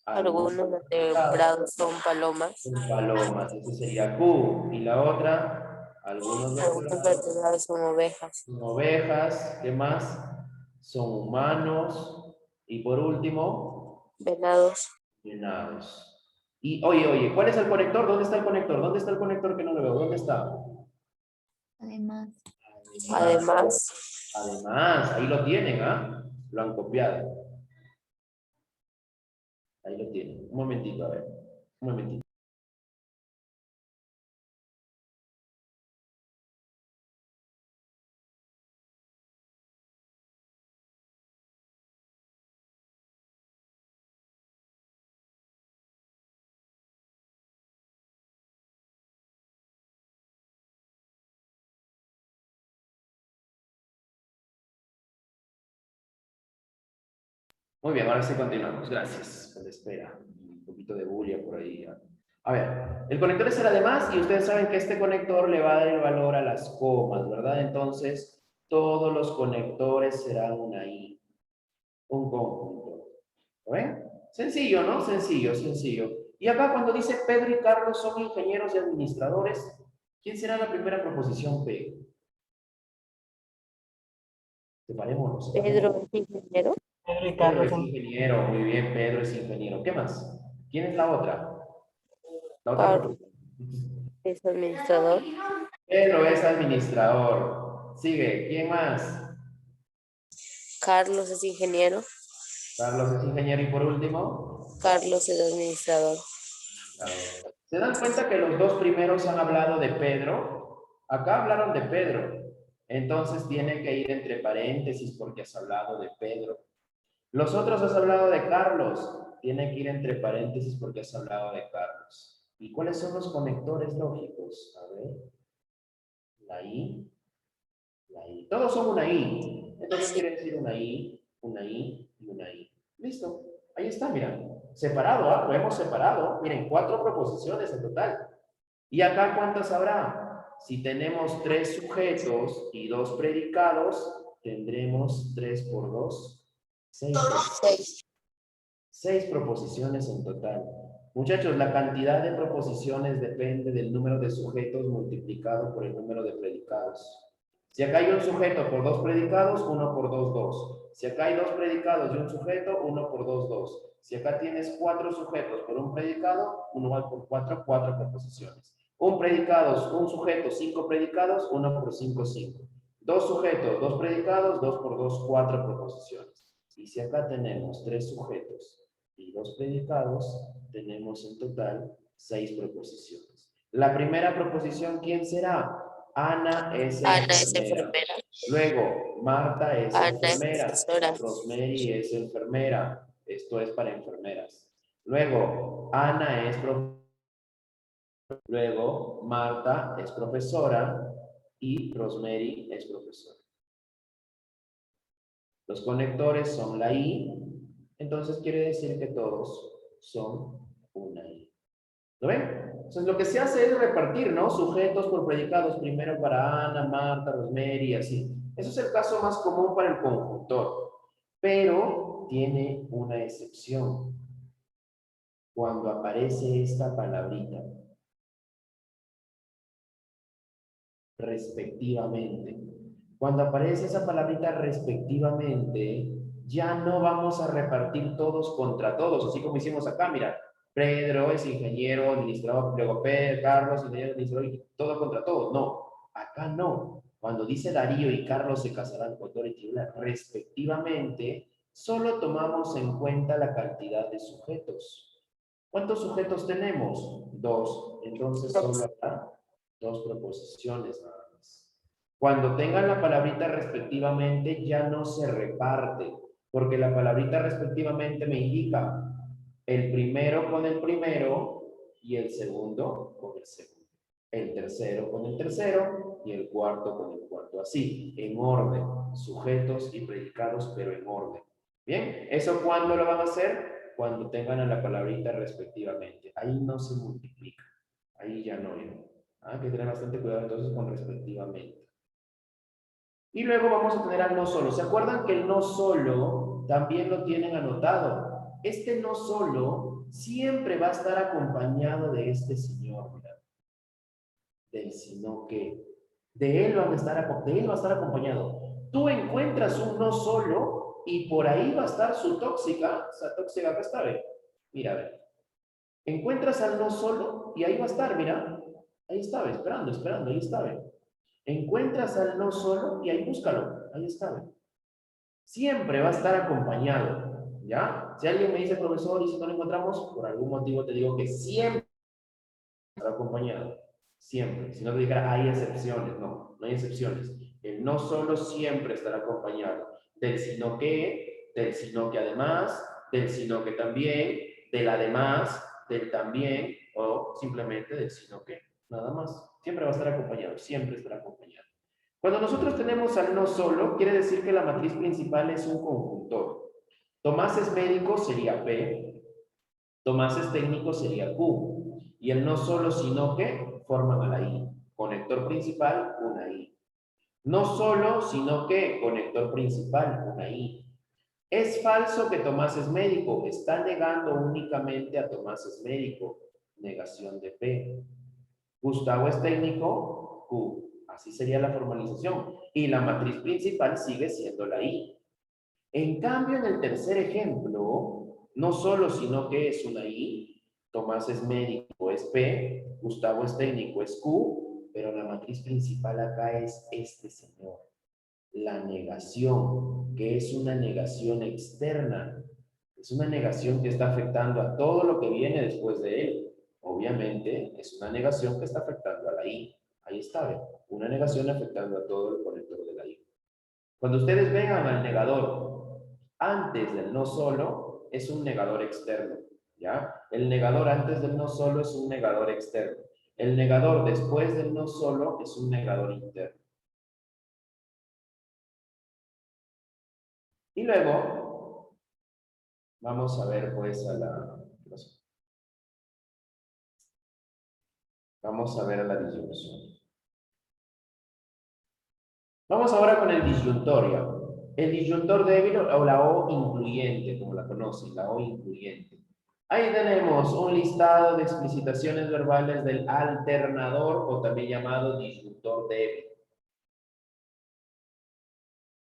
Algunos vertebrados son palomas. Son palomas, ese sería Q. Y la otra, algunos Algunos vertebrados vertebrados son ovejas. son ovejas, ¿qué más? Son humanos. Y por último, Venados. venados. Y oye, ¿cuál es el conector? ¿Dónde está el conector? ¿Dónde está el conector que no lo veo? ¿Dónde está? Además, ahí lo tienen, ¿ah? Lo han copiado. Ahí lo tienen. Un momentito, a ver. Un momentito. Muy bien, ahora sí continuamos. Gracias por la espera. Un poquito de bulla por ahí. A ver, el conector es el además y ustedes saben que este conector le va a dar el valor a las comas, ¿verdad? Entonces, todos los conectores serán una I, un conjunto. ¿Lo ven? Sencillo, ¿no? Sencillo, sencillo. Y acá cuando dice Pedro y Carlos son ingenieros y administradores, ¿quién será la primera proposición P? Separémonos. Pedro es ingeniero. Pedro es ingeniero, muy bien, Pedro es ingeniero. ¿Qué más? ¿Quién es la otra? La otra Carlos proposición. es administrador. Pedro es administrador. Sigue, ¿quién más? Carlos es ingeniero. Carlos es ingeniero y por último. Carlos es administrador. ¿Se dan cuenta que los dos primeros han hablado de Pedro? Acá hablaron de Pedro. Entonces tiene que ir entre paréntesis porque has hablado de Pedro. Los otros has hablado de Carlos. Tiene que ir entre paréntesis porque has hablado de Carlos. ¿Y cuáles son los conectores lógicos? A ver. La I. La I. Todos son una I. Entonces quiere decir una I, una I y una I. Listo. Ahí está, mira. Separado, ¿ah? Lo hemos separado. Miren, 4 proposiciones en total. ¿Y acá cuántas habrá? Si tenemos 3 sujetos y 2 predicados, tendremos 3 por 2, 6. 6 proposiciones en total. Muchachos, la cantidad de proposiciones depende del número de sujetos multiplicado por el número de predicados. Si acá hay un sujeto por 2 predicados, 1 por 2, 2. Si acá hay 2 predicados y un sujeto, 1 por 2, 2. Si acá tienes 4 sujetos por un predicado, 1 por 4, 4 proposiciones. Un predicado, un sujeto, 5 predicados, 1 por 5, 5. 2 sujetos, 2 predicados, 2 por 2, 4 proposiciones. Y si acá tenemos 3 sujetos y 2 predicados, tenemos en total 6 proposiciones. La primera proposición, ¿quién será? Ana es Ana es enfermera. enfermera. Luego, Marta es Ana es enfermera. profesora. Rosemary es enfermera. Esto es para enfermeras. Luego, Ana es profesora. Luego, Marta es profesora y Rosemary es profesora. Los conectores son la I, entonces quiere decir que todos son una I. ¿Lo ven? Entonces lo que se hace es repartir, ¿no? Sujetos por predicados, primero para Ana, Marta, Rosemary y así. Eso es el caso más común para el conjuntor, pero tiene una excepción. Cuando aparece esta palabrita, respectivamente. Cuando aparece esa palabrita respectivamente, ya no vamos a repartir todos contra todos, así como hicimos acá, mira. Pedro es ingeniero, administrador, luego Carlos, ingeniero, administrador, y todo contra todos. No, acá no. Cuando dice Darío y Carlos se casarán con Dora y Tibula, respectivamente, solo tomamos en cuenta la cantidad de sujetos. ¿Cuántos sujetos tenemos? 2. Entonces solo habrá 2 proposiciones nada más. Cuando tengan la palabrita respectivamente, ya no se reparte, porque la palabrita respectivamente me indica el primero con el primero y el segundo con el segundo. El tercero con el tercero y el cuarto con el cuarto. Así, en orden, sujetos y predicados, pero en orden. Bien, ¿eso cuándo lo van a hacer? Cuando tengan a la palabrita respectivamente. Ahí no se multiplica. Ahí ya no hay. Hay que tener bastante cuidado entonces con respectivamente. Y luego vamos a tener al no solo. ¿Se acuerdan que el no solo también lo tienen anotado? Este no solo siempre va a estar acompañado de este señor, mira. Del sino que. De él va a estar acompañado. Tú encuentras un no solo y por ahí va a estar su tóxica. Esa tóxica acá está, ve. Mira, a ver. Encuentras al no solo y ahí va a estar, mira. Ahí está, esperando, ahí está. Encuentras al no solo y ahí búscalo. Ahí está. Siempre va a estar acompañado. ¿Ya? Si alguien me dice, profesor, y si no lo encontramos, por algún motivo te digo que siempre estará acompañado. Siempre. Si no te dijera, hay excepciones. No, no hay excepciones. El no solo siempre estará acompañado. Del sino que, del sino que además, del sino que también, del además, del también, o simplemente del sino que. Nada más. Siempre va a estar acompañado, siempre estará acompañado. Cuando nosotros tenemos al no solo, quiere decir que la matriz principal es un conjuntor. Tomás es médico, sería P. Tomás es técnico, sería Q. Y el no solo, sino que forman a la I. Conector principal, una I. No solo, sino que conector principal, una I. Es falso que Tomás es médico. Está negando únicamente a Tomás es médico. Negación de P. Gustavo es técnico, Q. Así sería la formalización. Y la matriz principal sigue siendo la I. En cambio, en el tercer ejemplo, no solo, sino que es una I. Tomás es médico, es P. Gustavo es técnico, es Q. Pero la matriz principal acá es este señor. La negación, que es una negación externa. Es una negación que está afectando a todo lo que viene después de él. Obviamente, es una negación que está afectando a la I. Ahí está, ¿ven? Una negación afectando a todo el conector de la I. Cuando ustedes vean al negador antes del no solo, es un negador externo, ¿ya? El negador antes del no solo es un negador externo. El negador después del no solo es un negador interno. Y luego, vamos a ver pues a la... Vamos a ver a la disyunción. Vamos ahora con el disyuntorio. El disyuntor débil o la O incluyente, como la conocen, la O incluyente. Ahí tenemos un listado de explicitaciones verbales del alternador o también llamado disyuntor débil.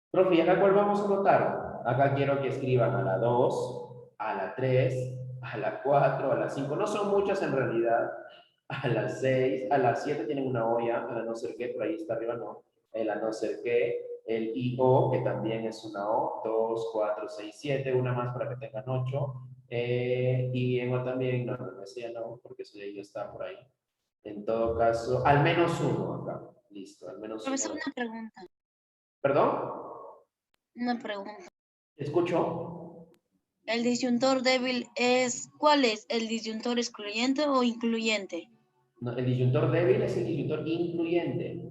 Profe, ¿y acá cuál vamos a notar? Acá quiero que escriban a la 2, a la 3, a la 4, a la 5. No son muchas en realidad. A las 6, a las 7 tienen una olla, a la no ser que, por ahí está arriba no. El a no ser que, el IO, que también es una O, 2, 4, 6, 7, una más para que tengan 8. Y en O también, no, no decía no, porque eso de ahí está por ahí. En todo caso, al menos uno acá. Listo, al menos Profesor, uno. una pregunta. ¿Perdón? Una pregunta. ¿Escucho? ¿El disyuntor débil es, cuál es? ¿El disyuntor excluyente o incluyente? No, el disyuntor débil es el disyuntor incluyente.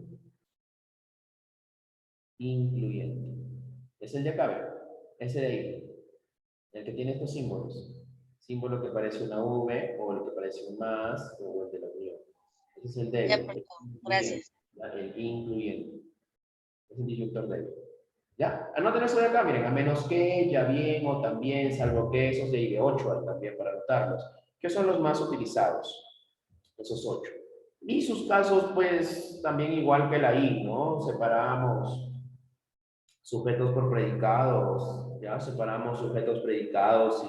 Incluyente. Es el de acá, ¿ve? Ese de ahí. El que tiene estos símbolos. Símbolo que parece una V, o el que parece un más, o el de la unión. Ese es el Ya, débil, el perdón. incluyente. Gracias. ¿Ya? El incluyente. Es el disyuntor débil. ¿Ya? Anoten eso de acá, miren, a menos que, ya bien o también, salvo que, esos de ahí de 8 hay también para anotarlos, que son los más utilizados, esos 8. Y sus casos, pues, también igual que la I, ¿no? Separamos sujetos por predicados, ¿ya? Separamos sujetos predicados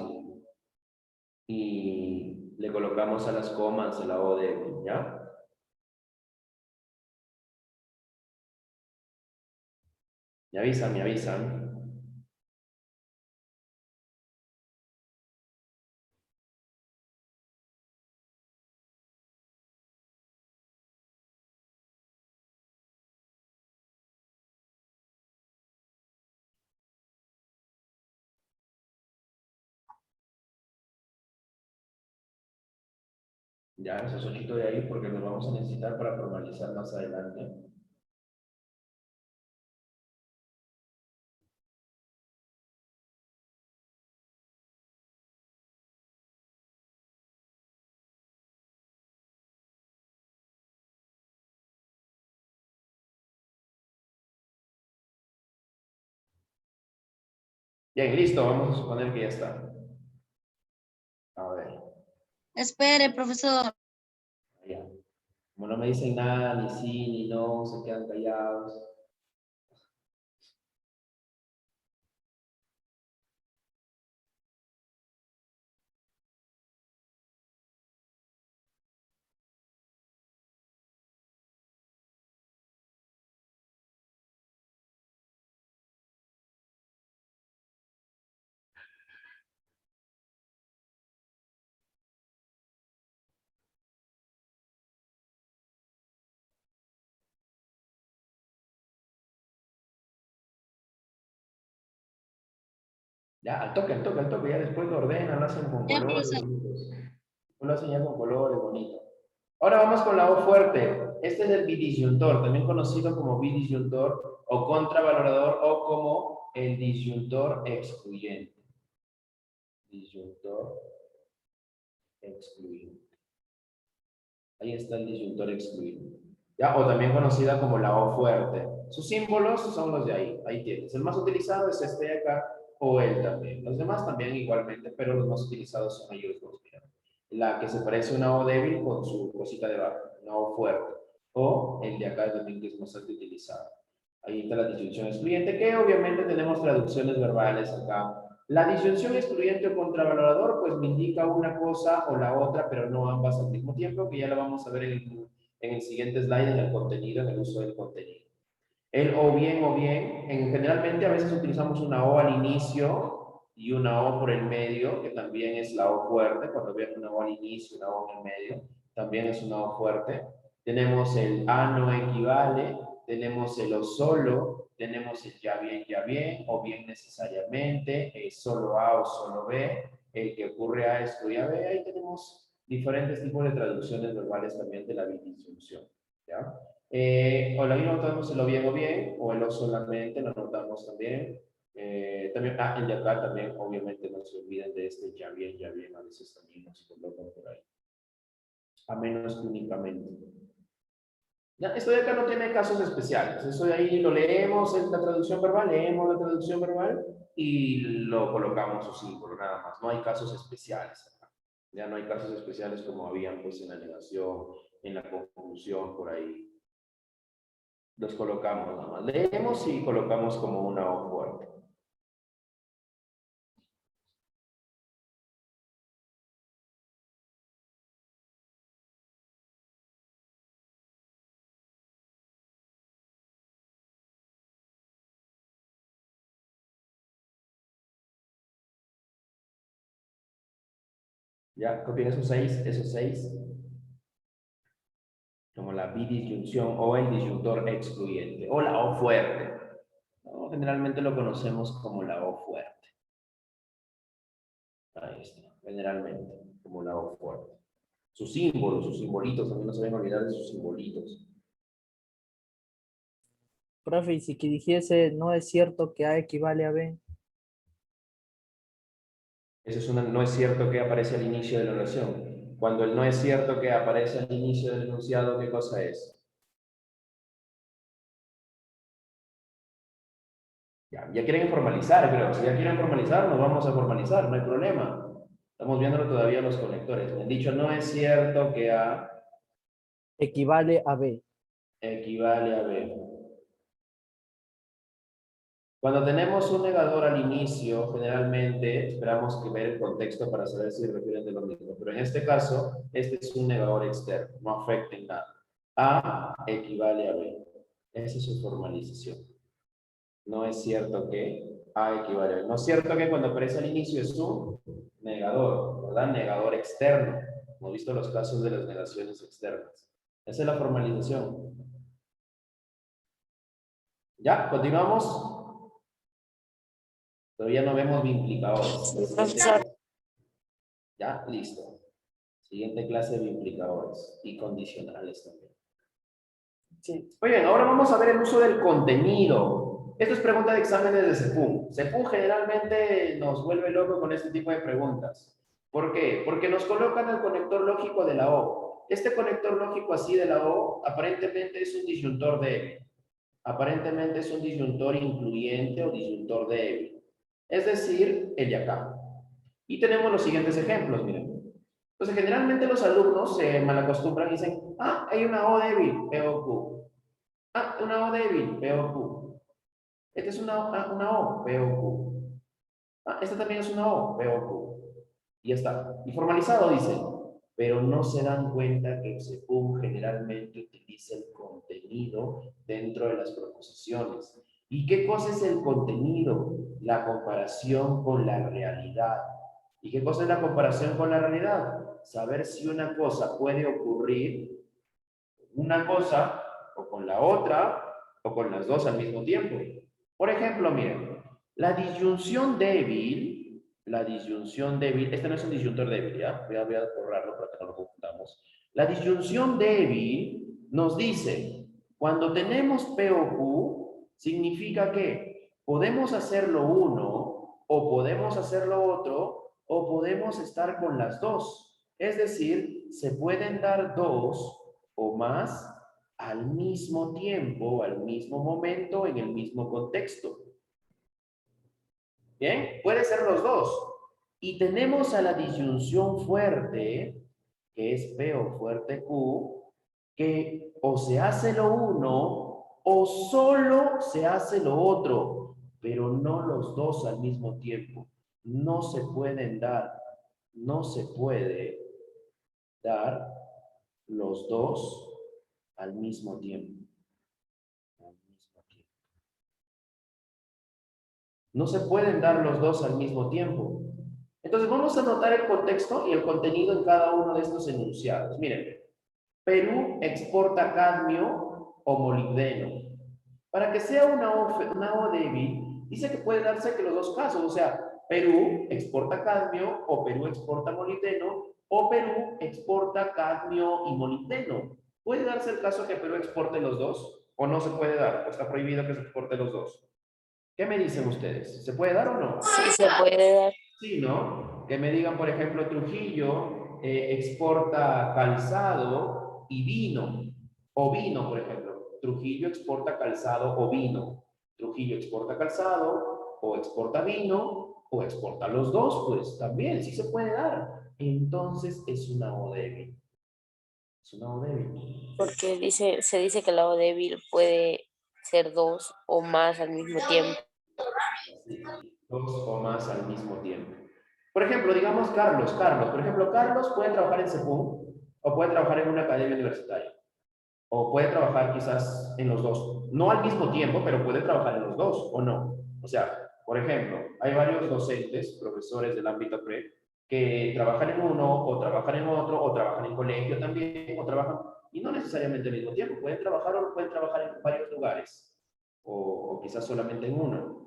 y le colocamos a las comas en la O débil, ¿ya? Me avisan, me avisan. Ya, ese sonito de ahí porque lo vamos a necesitar para formalizar más adelante. Bien, listo, vamos a suponer que ya está. A ver, Espere, profesor. ya. Como no me dicen nada, ni sí, ni no, se quedan callados. Ya, al toque, ya después lo ordenan, lo hacen con Ya, colores profesor. bonitos. Lo hacen ya con colores bonitos. Ahora vamos con la O fuerte. Este es el bidisyuntor, también conocido como bidisyuntor o contravalorador o como el disyuntor excluyente. Disyuntor excluyente. Ahí está el disyuntor excluyente. ¿Ya? O también conocida como la O fuerte. Sus símbolos son los de ahí. Ahí tienes. El más utilizado es este de acá o el también. Los demás también igualmente, pero los más utilizados son ellos dos. Mira. La que se parece a una O débil con su cosita debajo, una O fuerte. O el de acá también que es bastante utilizado. Ahí está la disyunción excluyente, que obviamente tenemos traducciones verbales acá. La disyunción excluyente o contravalorador, pues me indica una cosa o la otra, pero no ambas al mismo tiempo, que ya la vamos a ver en el siguiente slide, en el contenido, en el uso del contenido. El o bien, generalmente a veces utilizamos una O al inicio y una O por el medio, que también es la O fuerte, cuando vean una O al inicio, una O en el medio, también es una O fuerte. Tenemos el a no equivale, tenemos el o solo, tenemos el ya bien, o bien necesariamente, solo A o solo B, el que ocurre A excluye a B, ahí tenemos diferentes tipos de traducciones verbales también de la bidisyunción, ¿ya? O la misma notamos el o bien, o el o solamente lo notamos también. También, el de acá también, obviamente no se olviden de este ya bien, a veces también nos colocan por ahí. A menos que únicamente. Ya, esto de acá no tiene casos especiales. Eso de ahí lo leemos en la traducción verbal, leemos la traducción verbal y lo colocamos su símbolo, nada más. No hay casos especiales acá. Ya no hay casos especiales como habían pues en la negación, en la conclusión, por ahí. Los colocamos nada más. Leemos y colocamos como una O fuerte. Ya, copien esos seis, como la bidisyunción o el disyuntor excluyente, o la O fuerte. ¿No? Generalmente lo conocemos como la O fuerte. Ahí está, generalmente, como la O fuerte. Sus símbolos, sus simbolitos, también no se deben olvidar de sus simbolitos. Profe, y si que dijese no es cierto que A equivale a B. Eso es no es cierto que aparece al inicio de la oración. Cuando el no es cierto que aparece al inicio del enunciado, ¿qué cosa es? Ya quieren formalizar, creo. Si ya quieren formalizar, nos vamos a formalizar, no hay problema. Estamos viéndolo todavía los conectores. Me han dicho, no es cierto que A Equivale a B. equivale a B. Cuando tenemos un negador al inicio, generalmente esperamos que ver el contexto para saber si refieren de lo mismo. Pero en este caso, este es un negador externo, no afecta en nada. A equivale a B. Esa es su formalización. No es cierto que A equivale a B. No es cierto que cuando aparece al inicio es un negador, ¿verdad? Negador externo. Hemos visto los casos de las negaciones externas. Esa es la formalización. ¿Ya? ¿Continuamos? Todavía no vemos implicadores. Sí, profesor. ¿Ya? Listo. Siguiente clase de implicadores y condicionales también. Sí. Muy bien, ahora vamos a ver el uso del contenido. Esto es pregunta de exámenes de CEPUM. CEPUM generalmente nos vuelve loco con este tipo de preguntas. ¿Por qué? Porque nos colocan el conector lógico de la O. Este conector lógico así de la O aparentemente es un disyuntor débil. Aparentemente es un disyuntor incluyente o disyuntor débil. Es decir, el de acá. Y tenemos los siguientes ejemplos, miren. Entonces, generalmente los alumnos se malacostumbran y dicen, ah, hay una O débil, P o Q. Ah, una O débil, P o Q. Esta es una O, P o Q. Ah, esta también es una O, P o Q. Y ya está. Y formalizado dice, pero no se dan cuenta que el CEPUM generalmente utiliza el contenido dentro de las proposiciones. ¿Y qué cosa es el contenido? La comparación con la realidad. ¿Y qué cosa es la comparación con la realidad? Saber si una cosa puede ocurrir, una cosa, o con la otra, o con las dos al mismo tiempo. Por ejemplo, miren, la disyunción débil, este no es un disyuntor débil, ¿ya? Voy a borrarlo para que no lo confundamos. La disyunción débil nos dice, cuando tenemos P o Q, significa que podemos hacerlo uno, o podemos hacerlo otro, o podemos estar con las dos. Es decir, se pueden dar dos o más al mismo tiempo, al mismo momento, en el mismo contexto. ¿Bien? Puede ser los dos. Y tenemos a la disyunción fuerte, que es P o fuerte Q, que o se hace lo uno o solo se hace lo otro, pero no los dos al mismo tiempo. No se pueden dar, no se puede dar los dos al mismo tiempo. No se pueden dar los dos al mismo tiempo. Entonces vamos a anotar el contexto y el contenido en cada uno de estos enunciados. Miren, Perú exporta cadmio o molibdeno. Para que sea una O débil, dice que puede darse que los dos casos, o sea, Perú exporta cadmio o Perú exporta molibdeno o Perú exporta cadmio y molibdeno. ¿Puede darse el caso que Perú exporte los dos? ¿O no se puede dar? ¿O está prohibido que se exporte los dos? ¿Qué me dicen ustedes? ¿Se puede dar o no? Sí, se puede dar. Sí, ¿no? Que me digan, por ejemplo, Trujillo exporta calzado y vino. O vino, por ejemplo. Trujillo exporta calzado o vino. Trujillo exporta calzado o exporta vino o exporta los dos, pues también, sí se puede dar. Entonces es una O débil. Es una O débil. Porque se dice que la O débil puede ser dos o más al mismo tiempo. Sí, dos o más al mismo tiempo. Por ejemplo, digamos Carlos. Por ejemplo, Carlos puede trabajar en CEPUM o puede trabajar en una academia universitaria. O puede trabajar quizás en los dos. No al mismo tiempo, pero puede trabajar en los dos, ¿o no? O sea, por ejemplo, hay varios docentes, profesores del ámbito PRE, que trabajan en uno, o trabajan en otro, o trabajan en colegio también, o trabajan, y no necesariamente al mismo tiempo, pueden trabajar o pueden trabajar en varios lugares, o quizás solamente en uno.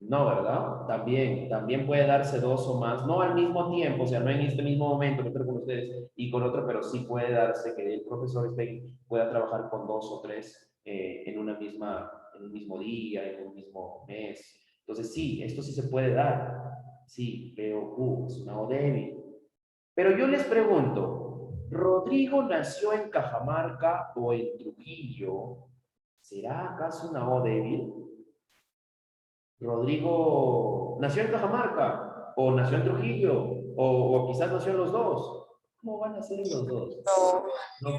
No, ¿verdad? También puede darse dos o más, no al mismo tiempo, o sea, no en este mismo momento, pero con ustedes y con otro, pero sí puede darse que el profesor pueda trabajar con dos o tres en un mismo día, en un mismo mes. Entonces, sí, esto sí se puede dar. Sí, P o Q, es una O débil. Pero yo les pregunto, ¿Rodrigo nació en Cajamarca o en Trujillo? ¿Será acaso una O débil? Rodrigo nació en Cajamarca, o nació en Trujillo, o quizás nació en los dos. ¿Cómo van a ser en los dos? No,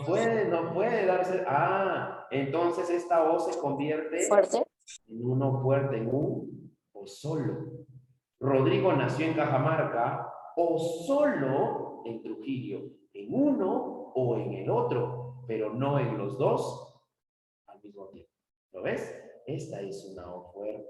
No puede darse. Ah, entonces esta O se convierte fuerte. en uno fuerte, en un o solo. Rodrigo nació en Cajamarca o solo en Trujillo, en uno o en el otro, pero no en los dos al mismo tiempo. ¿Lo ves? Esta es una O fuerte.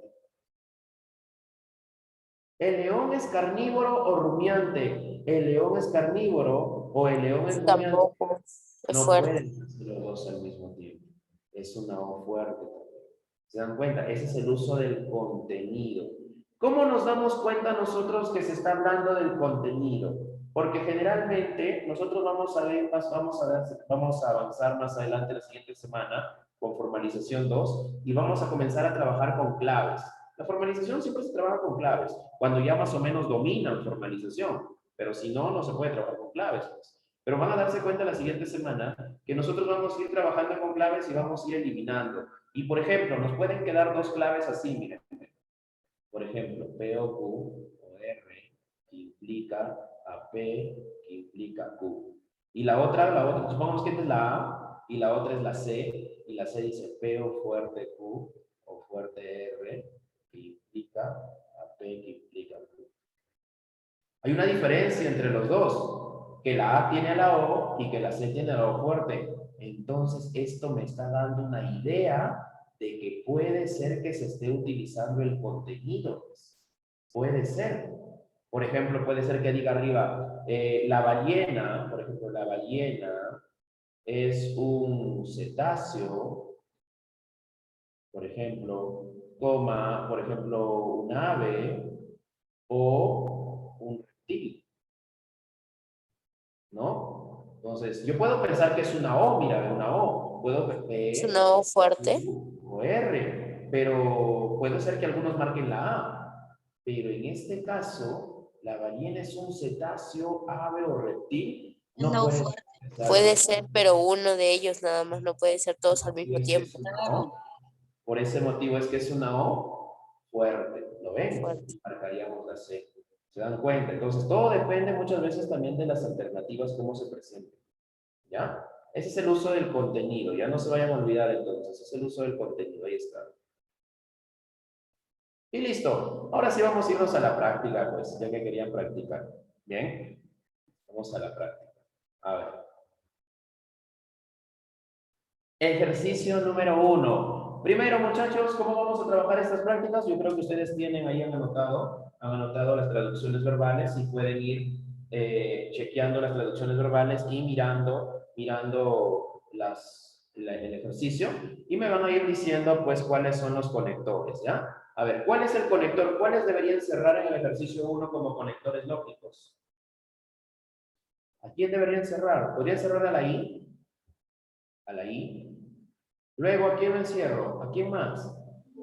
¿El león es carnívoro o rumiante? ¿El león es carnívoro o el león es rumiante? Tampoco es No fuerte. pueden ser los dos al mismo tiempo. Es una O fuerte también. ¿Se dan cuenta? Ese es el uso del contenido. ¿Cómo nos damos cuenta nosotros que se está hablando del contenido? Porque generalmente nosotros vamos a ver, vamos a avanzar más adelante la siguiente semana con formalización 2 y vamos a comenzar a trabajar con claves. La formalización siempre se trabaja con claves, cuando ya más o menos dominan formalización, pero si no, no se puede trabajar con claves. Pues. Pero van a darse cuenta la siguiente semana que nosotros vamos a ir trabajando con claves y vamos a ir eliminando. Y por ejemplo, nos pueden quedar dos claves así, miren. Por ejemplo, P o Q o R, que implica a P, que implica Q. Y la otra, supongamos que esta es la A y la otra es la C, y la C dice P o fuerte Q o fuerte R, que implica a P, que implica Q. Hay una diferencia entre los dos, que la A tiene a la O y que la C tiene a la O fuerte. Entonces, esto me está dando una idea de que puede ser que se esté utilizando el contenido. Puede ser. Por ejemplo, puede ser que diga arriba, la ballena, por ejemplo, la ballena es un cetáceo, por ejemplo, coma, por ejemplo, un ave o un reptil, ¿no? Entonces, yo puedo pensar que es una O, mira, una O. Puedo Es P, una O fuerte. U o R, pero puede ser que algunos marquen la A. Pero en este caso, la ballena es un cetáceo, ave o reptil. No No puede fuerte. Puede ser, pero uno de ellos nada más, no puede ser todos al mismo es que es tiempo. una O. Por ese motivo es que es una O fuerte. ¿Lo ven? Fuerte. Marcaríamos la C. ¿Se dan cuenta? Entonces, todo depende muchas veces también de las alternativas, cómo se presenten. ¿Ya? Ese es el uso del contenido. Ya no se vayan a olvidar entonces. Ese es el uso del contenido. Ahí está. Y listo. Ahora sí vamos a irnos a la práctica, pues, ya que querían practicar. ¿Bien? Vamos a la práctica. A ver. Ejercicio número 1. Primero, muchachos, ¿cómo vamos a trabajar estas prácticas? Yo creo que ustedes tienen ahí han anotado las traducciones verbales y pueden ir chequeando las traducciones verbales y mirando el ejercicio y me van a ir diciendo pues cuáles son los conectores, ¿ya? A ver, ¿cuál es el conector? ¿Cuáles deberían cerrar en el ejercicio 1 como conectores lógicos? ¿A quién deberían cerrar? ¿Podrían cerrar a la I? A la I. Luego, ¿a quién me encierro? ¿A quién más?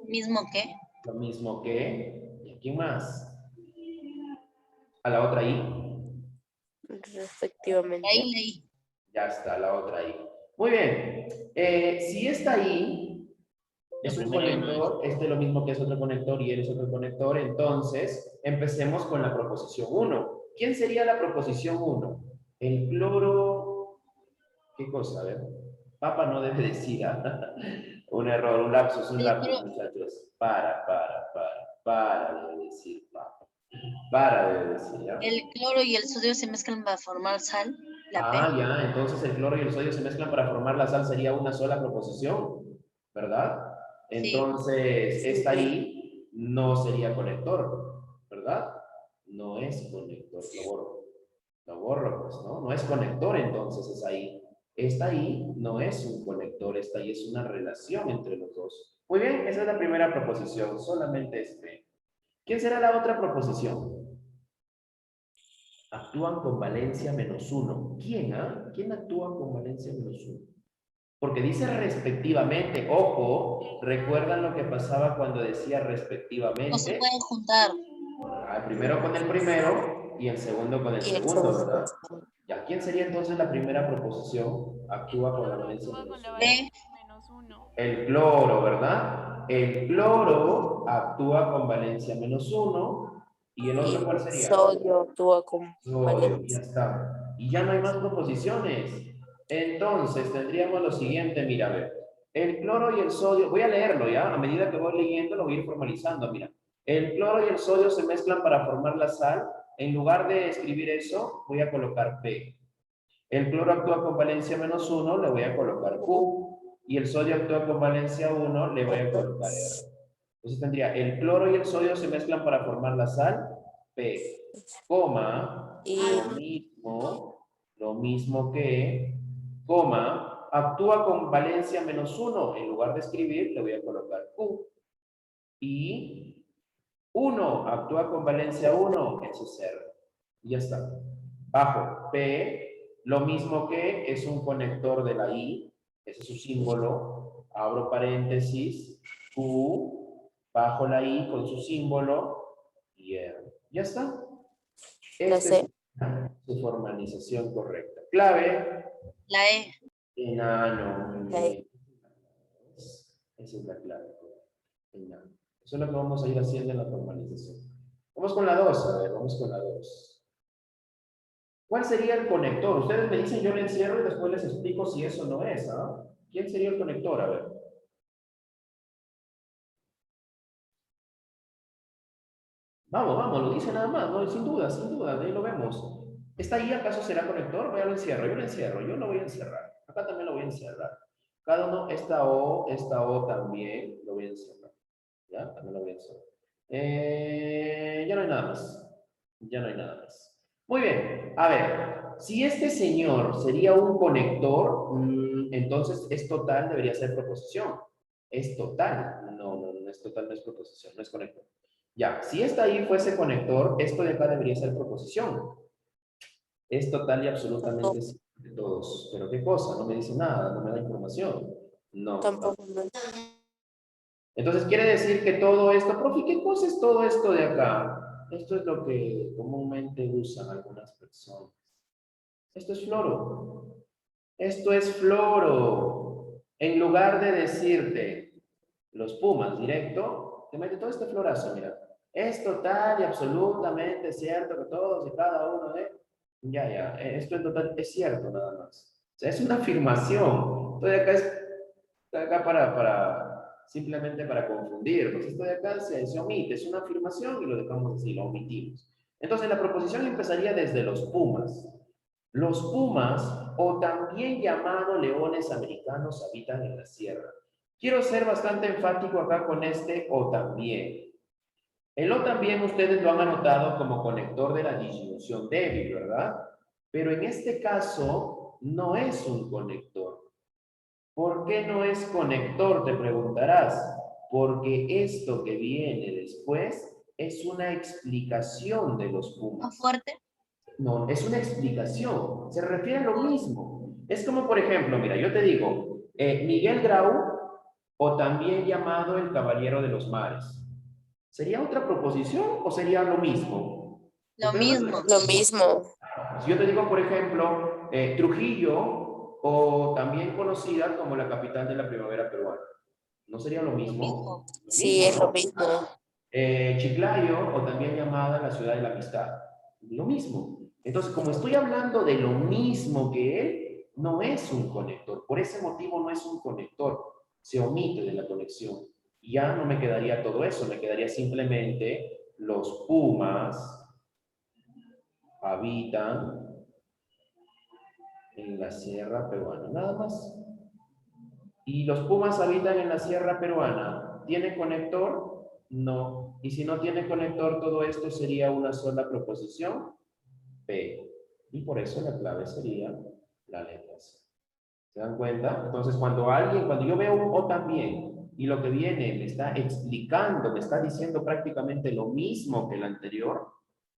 ¿Mismo qué? Lo mismo que... ¿Y a quién más? ¿A la otra I? Respectivamente. Ahí leí. Ya está, la otra I. Muy bien. Si esta I es un conector, este es lo mismo que es otro conector y él es otro conector, entonces empecemos con la proposición 1. ¿Quién sería la proposición 1? El cloro... ¿Qué cosa? A ver. Papa no debe decir, ¿ah? Un error, un lapsus, muchachos. Para debe decir papa. Para debe decir, ¿ya? El cloro y el sodio se mezclan para formar sal. La P. Ya, entonces el cloro y el sodio se mezclan para formar la sal, sería una sola proposición, ¿verdad? Entonces, esta I no sería conector, ¿verdad? no es conector. Lo borro, pues, ¿no? No es conector, entonces es ahí. Esta I no es un conector, esta I es una relación entre los dos. Muy bien, esa es la primera proposición, solamente este. ¿Quién será la otra proposición? Actúan con valencia -1. ¿Quién, ah? ¿Quién actúa con valencia -1? Porque dice respectivamente. Ojo, ¿recuerdan lo que pasaba cuando decía No se respectivamente? pueden juntar. El primero con el primero y el segundo con el Y el segundo, segundo ¿verdad? con ¿Ya quién sería entonces la primera proposición? El Actúa con la cloro valencia actúa con la B. valencia -1. El cloro, ¿verdad? El cloro actúa con valencia -1. ¿Y el y otro cuál el sería? sodio actúa con Sodio, ya valencia. está. Y ya no hay más proposiciones. Entonces tendríamos lo siguiente, mira, a ver. El cloro y el sodio, voy a leerlo ya, a medida que voy leyendo lo voy a ir formalizando, mira. El cloro y el sodio se mezclan para formar la sal. En lugar de escribir eso, voy a colocar P. El cloro actúa con valencia -1, le voy a colocar Q. Y el sodio actúa con valencia 1, le voy a colocar R. Entonces tendría, el cloro y el sodio se mezclan para formar la sal, P, coma, Y lo mismo que, coma, actúa con valencia -1. En lugar de escribir, le voy a colocar Q. Y 1 actúa con valencia 1, eso es R. Y ya está. Bajo P, lo mismo que es un conector de la I, ese es su símbolo, abro paréntesis, Q, bajo la I con su símbolo y R. Ya está. la Esta C. es su formalización correcta. Clave, La E. enano. La E. Esa es la clave. Enano. Eso es lo que vamos a ir haciendo en la formalización. Vamos con la 2, a ver, vamos con la 2. ¿Cuál sería el conector? Ustedes me dicen, yo le encierro y después les explico si eso no es, ¿ah? ¿Quién sería el conector? A ver. Vamos, vamos, lo dice nada más, no, sin duda, de ahí lo vemos. ¿Esta I acaso será conector? Voy a lo encierro, yo lo voy a encerrar. Acá también lo voy a encerrar. Cada uno, esta O también lo voy a encerrar. ¿Ya? También lo voy a encerrar. Ya no hay nada más. Ya no hay nada más. Muy bien, a ver, si este señor sería un conector, entonces es total, debería ser proposición. Es total, no es total, no es proposición, no es conector. Ya, si esta ahí fuese conector, esto de acá debería ser proposición. Es total y absolutamente sí de todos. Pero ¿qué cosa? No me dice nada, no me da información. No. Tampoco. No. Entonces quiere decir que todo esto, profe, ¿qué cosa es todo esto de acá? Esto es lo que comúnmente usan algunas personas. Esto es floro. Esto es floro. En lugar de decirte los Pumas directo, te mete todo este florazo, mira. Es total y absolutamente cierto que todos y cada uno de... Ya, esto en total es cierto nada más. O sea, es una afirmación. Entonces acá está acá simplemente para confundir. Entonces esto de acá se omite, es una afirmación y lo dejamos así, lo omitimos. Entonces la proposición empezaría desde los Pumas. Los pumas, o también llamados leones americanos, habitan en la sierra. Quiero ser bastante enfático acá con este o también. El o también ustedes lo han anotado como conector de la disyunción débil, ¿verdad? Pero en este caso no es un conector. ¿Por qué no es conector? Te preguntarás. Porque esto que viene después es una explicación de los pumas. ¿Más fuerte? No, es una explicación. Se refiere a lo mismo. Es como, por ejemplo, mira, yo te digo, Miguel Grau, o también llamado el Caballero de los Mares. ¿Sería otra proposición o sería lo mismo? Lo mismo. Lo mismo. Si yo te digo, por ejemplo, Trujillo, o también conocida como la capital de la primavera peruana. ¿No sería lo mismo? Sí, es lo mismo. Chiclayo, o también llamada la ciudad de la amistad. Lo mismo. Entonces, como estoy hablando de lo mismo que él, no es un conector. Por ese motivo no es un conector. Se omite de la conexión. Y ya no me quedaría todo eso. Me quedaría simplemente los pumas habitan en la sierra peruana. Nada más. Y los pumas habitan en la sierra peruana. ¿Tiene conector? No. Y si no tiene conector, todo esto sería una sola proposición P. Y por eso la clave sería la letra C. ¿Se dan cuenta? Entonces, cuando yo veo un O también, y lo que viene me está explicando, me está diciendo prácticamente lo mismo que el anterior,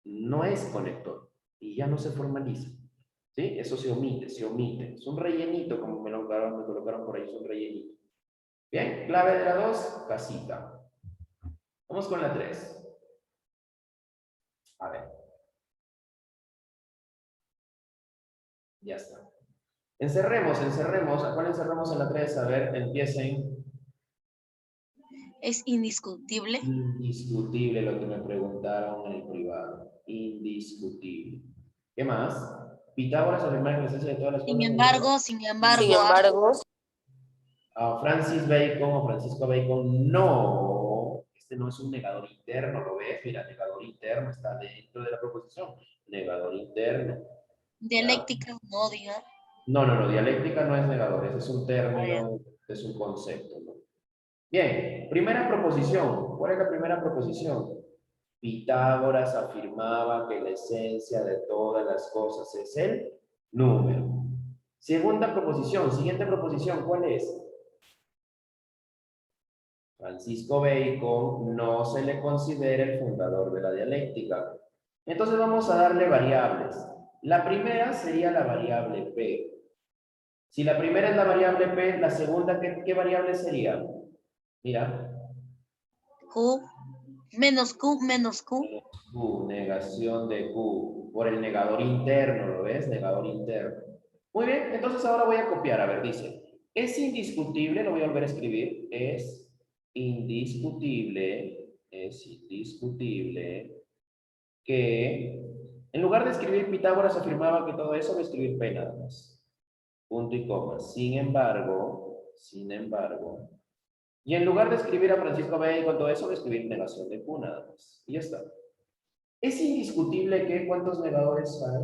no es conector. Y ya no se formaliza. ¿Sí? Eso se omite, se omite. Es un rellenito, como me colocaron por ahí, es un rellenito. Bien, clave de la 2, casita. Vamos con la 3. A ver. Ya está. Encerremos. ¿A cuál encerramos en la 3? A ver, empiecen. Es indiscutible. Indiscutible lo que me preguntaron en el privado. Indiscutible. ¿Qué más? Pitágoras afirma que la esencia de todas las Sin cosas. embargo, Sin embargo, Francis Bacon o Francisco Bacon, no. Este no es un negador interno, ¿lo ves? Mira, negador interno está dentro de la proposición. Negador interno. dialéctica, no diga. No, dialéctica no es negador, ese es un Ah, término, es un concepto, ¿no? Bien, primera proposición. ¿Cuál es la primera proposición? Pitágoras afirmaba que la esencia de todas las cosas es el número. Segunda proposición, siguiente proposición, ¿cuál es? Francisco Bacon no se le considera el fundador de la dialéctica. Entonces vamos a darle variables. La primera sería la variable P. Si la primera es la variable P, la segunda, ¿qué variable sería? Mira. Q, menos Q, menos Q. Q, negación de Q, por el negador interno, ¿lo ves? Negador interno. Muy bien, entonces ahora voy a copiar, a ver, dice, es indiscutible, lo voy a volver a escribir, es indiscutible que, en lugar de escribir Pitágoras afirmaba que todo eso, voy a escribir P nada más. Punto y coma. Sin embargo, y en lugar de escribir a Francisco Bacon todo eso, voy a escribir negación de Q nada más. Y ya está. Es indiscutible que ¿cuántos negadores hay?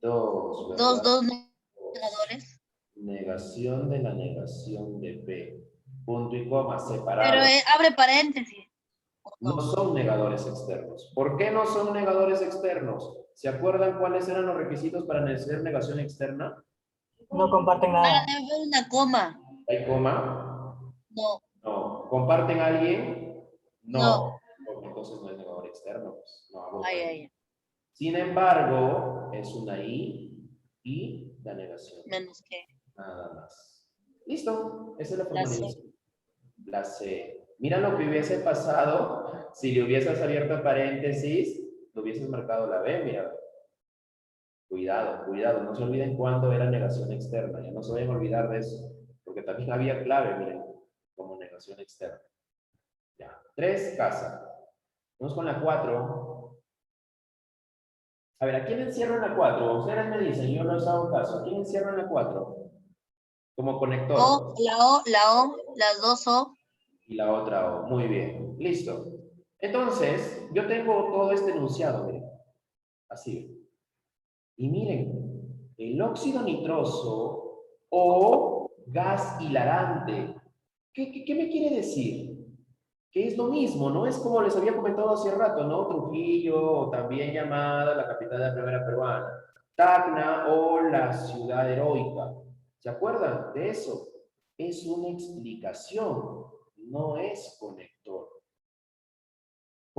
Dos, ¿verdad? Dos negadores. Negación de la negación de P. Punto y coma, separado. Pero abre paréntesis. No son negadores externos. ¿Por qué no son negadores externos? ¿Se acuerdan cuáles eran los requisitos para hacer negación externa? No comparten nada. Debe haber una coma. ¿Hay coma? No. No. ¿Comparten a alguien? No. Porque entonces no es negador externo. Pues, no hago Ay. Sin embargo, es una I y la negación. Menos que. Nada más. Listo. Esa es la La C. formalización. La C. Mira lo que hubiese pasado si le hubieses abierto paréntesis, lo hubieses marcado la B, mira. Cuidado, no se olviden cuándo era negación externa, ya no se vayan a olvidar de eso, porque también había clave, miren, como negación externa. Ya, 3, casa. Vamos con la 4. A ver, ¿a quién encierro en la 4? Ustedes me dicen, yo no les hago caso. ¿A quién encierro en la 4? Como conector. Las dos O. Y la otra O. Muy bien, listo. Entonces, yo tengo todo este enunciado, miren. Así. Y miren, el óxido nitroso o gas hilarante. ¿Qué me quiere decir? Que es lo mismo, ¿no? Es como les había comentado hace rato, ¿no? Trujillo, también llamada la capital de la primera peruana. Tacna o la ciudad heroica. ¿Se acuerdan de eso? Es una explicación, no es conector.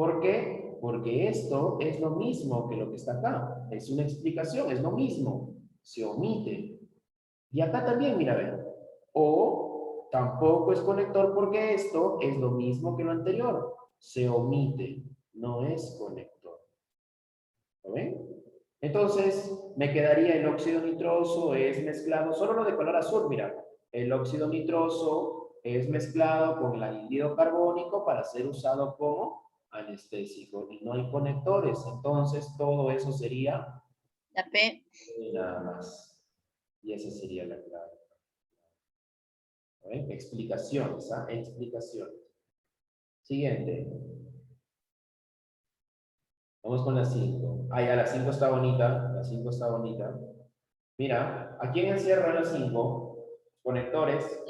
¿Por qué? Porque esto es lo mismo que lo que está acá. Es una explicación, es lo mismo. Se omite. Y acá también, mira, ven. O tampoco es conector porque esto es lo mismo que lo anterior. Se omite. No es conector. ¿Lo ven? Entonces, me quedaría el óxido nitroso es mezclado, solo lo de color azul, mira. El óxido nitroso es mezclado con el anhídrido carbónico para ser usado como anestésico y no hay conectores, entonces todo eso sería La P. nada más. Y esa sería la clave. ¿Ven? Explicaciones, ¿ah? Explicaciones. Siguiente. Vamos con la 5. Ah, ya la 5 está bonita. La 5 está bonita. Mira, ¿a quién encierra la 5? Conectores.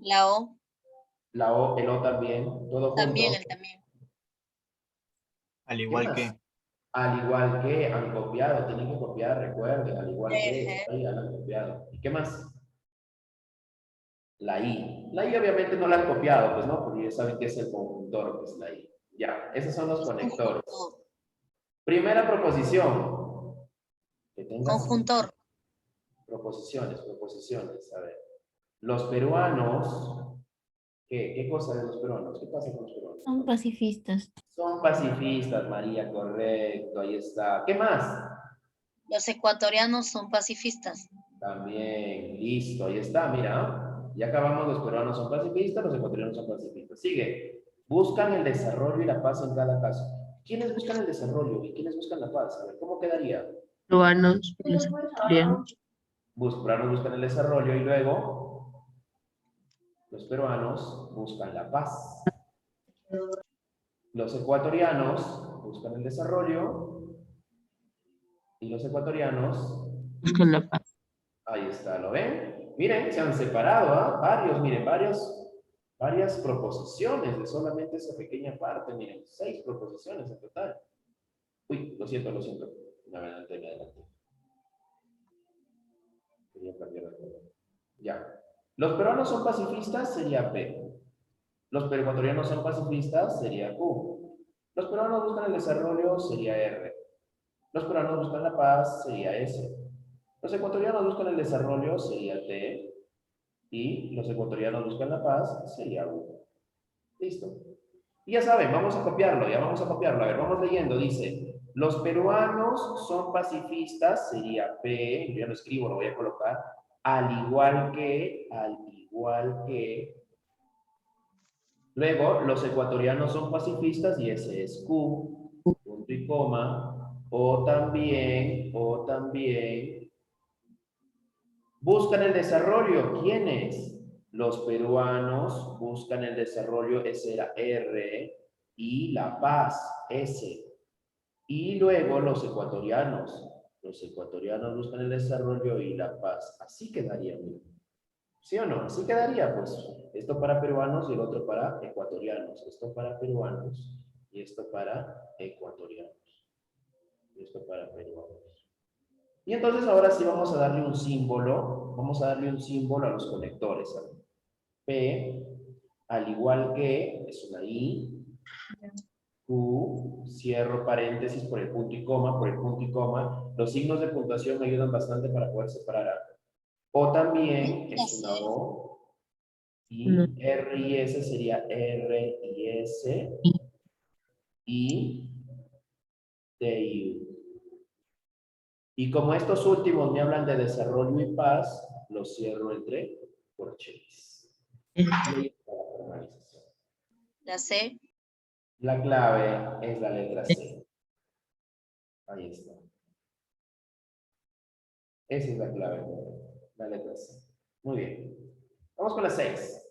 La O. La O, el O también, todo junto. También, el también. Al ¿Qué igual más? que. Al igual que han copiado, tienen que copiar, recuerden, al igual que, Ejé. ahí han copiado. ¿Y qué más? La I. La I obviamente no la han copiado, pues no, porque ya saben que es el conjuntor, pues la I. Ya, esos son los conectores. Conjuntor. Primera proposición. Que tengas Conjuntor. proposiciones. A ver. Los peruanos, ¿qué cosa de los peruanos? ¿Qué pasa con los peruanos? Son pacifistas. Son pacifistas, María, correcto, ahí está. ¿Qué más? Los ecuatorianos son pacifistas. También, listo, ahí está, mira. Ya acabamos, los peruanos son pacifistas, los ecuatorianos son pacifistas. Sigue. Buscan el desarrollo y la paz en cada caso. ¿Quiénes buscan el desarrollo y quiénes buscan la paz? A ver, ¿cómo quedaría? Peruanos, los ecuatorianos. Peruanos buscan el desarrollo y luego los peruanos buscan la paz. Los ecuatorianos buscan el desarrollo y los ecuatorianos Buscan la paz. ahí está, ¿lo ven? Miren, se han separado, ¿ah? Varios, miren, varias proposiciones de solamente esa pequeña parte, miren, 6 proposiciones en total. Uy, lo siento. Me adelanté. Quería cambiar de color. Ya. Los peruanos son pacifistas, sería P. Los ecuatorianos son pacifistas, sería Q. Los peruanos buscan el desarrollo, sería R. Los peruanos buscan la paz, sería S. Los ecuatorianos buscan el desarrollo, sería T. Y los ecuatorianos buscan la paz, sería U. Listo. Y ya saben, vamos a copiarlo. A ver, vamos leyendo. Dice, los peruanos son pacifistas, sería P. Yo ya lo escribo, lo voy a colocar. Al igual que. Luego, los ecuatorianos son pacifistas y ese es Q. Punto y coma. O también. Buscan el desarrollo. ¿Quiénes? Los peruanos buscan el desarrollo, ese era R, y la paz, S. Y luego los ecuatorianos buscan el desarrollo y la paz. Así quedaría, mira. ¿Sí o no? Así quedaría, pues. Esto para peruanos y el otro para ecuatorianos. Esto para peruanos y esto para ecuatorianos. Esto para peruanos. Y entonces ahora sí vamos a darle un símbolo. Vamos a darle un símbolo a los conectores, ¿sabes? P, al igual que, es una I, Q, cierro paréntesis por el punto y coma, Los signos de puntuación me ayudan bastante para poder separar. O también es una O, y R y S sería R y S, y T y U. Y como estos últimos me hablan de desarrollo y paz, los cierro entre corchetes. La C. La clave es la letra C. Ahí está. Esa es la clave, la letra C. Muy bien. Vamos con la 6.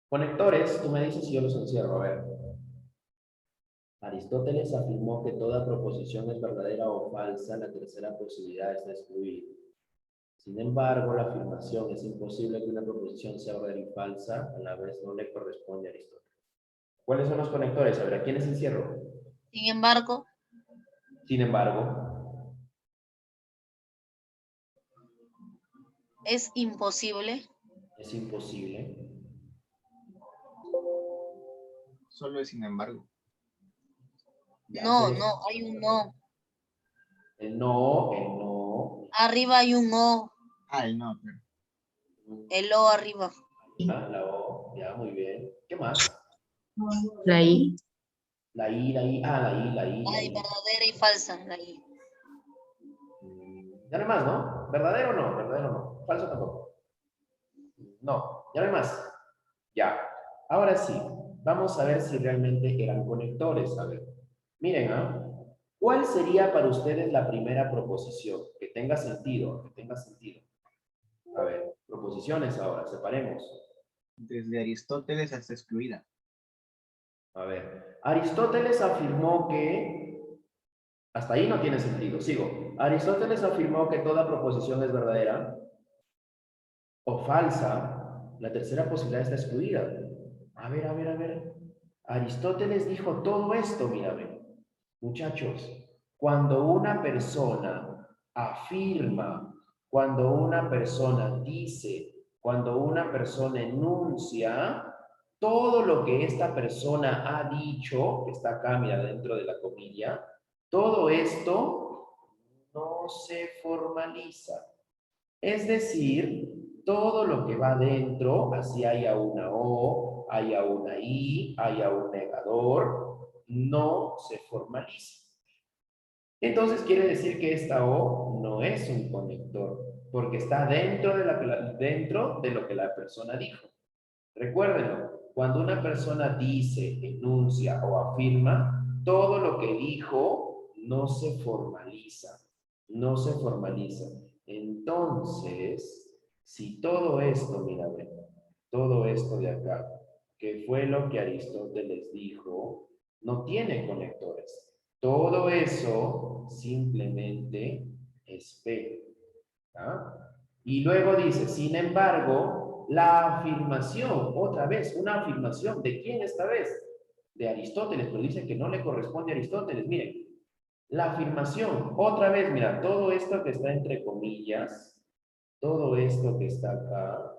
Conectores, tú me dices si yo los encierro. A ver. Aristóteles afirmó que toda proposición es verdadera o falsa. La tercera posibilidad es excluir. Sin embargo, la afirmación es imposible que una proposición sea verdadera y falsa, a la vez no le corresponde a Aristóteles. ¿Cuáles son los conectores? A ver, ¿a quiénes encierro? Sin embargo. Sin embargo. Es imposible. Es imposible. Solo es sin embargo. No, hay un no. El no. Arriba hay un O. El no, pero. El O arriba. La O, ya, muy bien. ¿Qué más? La I. La I. Hay verdadera y falsa. La I. Ya no hay más, ¿no? ¿Verdadero o no? Verdadero no. Falso tampoco. No, ya no hay más. Ya. Ahora sí, vamos a ver si realmente eran conectores. A ver. Miren, ¿ah? ¿Cuál sería para ustedes la primera proposición? Que tenga sentido, A ver, proposiciones ahora, separemos. Desde Aristóteles hasta excluida. A ver, Aristóteles afirmó que Hasta ahí no tiene sentido. Sigo. Aristóteles afirmó que toda proposición es verdadera o falsa. La tercera posibilidad está excluida. A ver. Aristóteles dijo todo esto, mírame. Muchachos, cuando una persona afirma, cuando una persona dice, cuando una persona enuncia, todo lo que esta persona ha dicho, que está acá, mira, dentro de la comilla, todo esto no se formaliza. Es decir, todo lo que va dentro, así haya una O, haya una I, haya un negador, no se formaliza. Entonces quiere decir que esta O no es un conector, porque está dentro de lo que la persona dijo. Recuérdenlo, cuando una persona dice, enuncia o afirma, todo lo que dijo no se formaliza, no se formaliza. Entonces, si todo esto, mira, ven, todo esto de acá, que fue lo que Aristóteles dijo, no tiene conectores. Todo eso simplemente es P. ¿Ah? Y luego dice, sin embargo, la afirmación, otra vez, una afirmación, ¿de quién esta vez? De Aristóteles, pero dice que no le corresponde a Aristóteles. Miren, la afirmación, otra vez, mira, todo esto que está entre comillas, todo esto que está acá,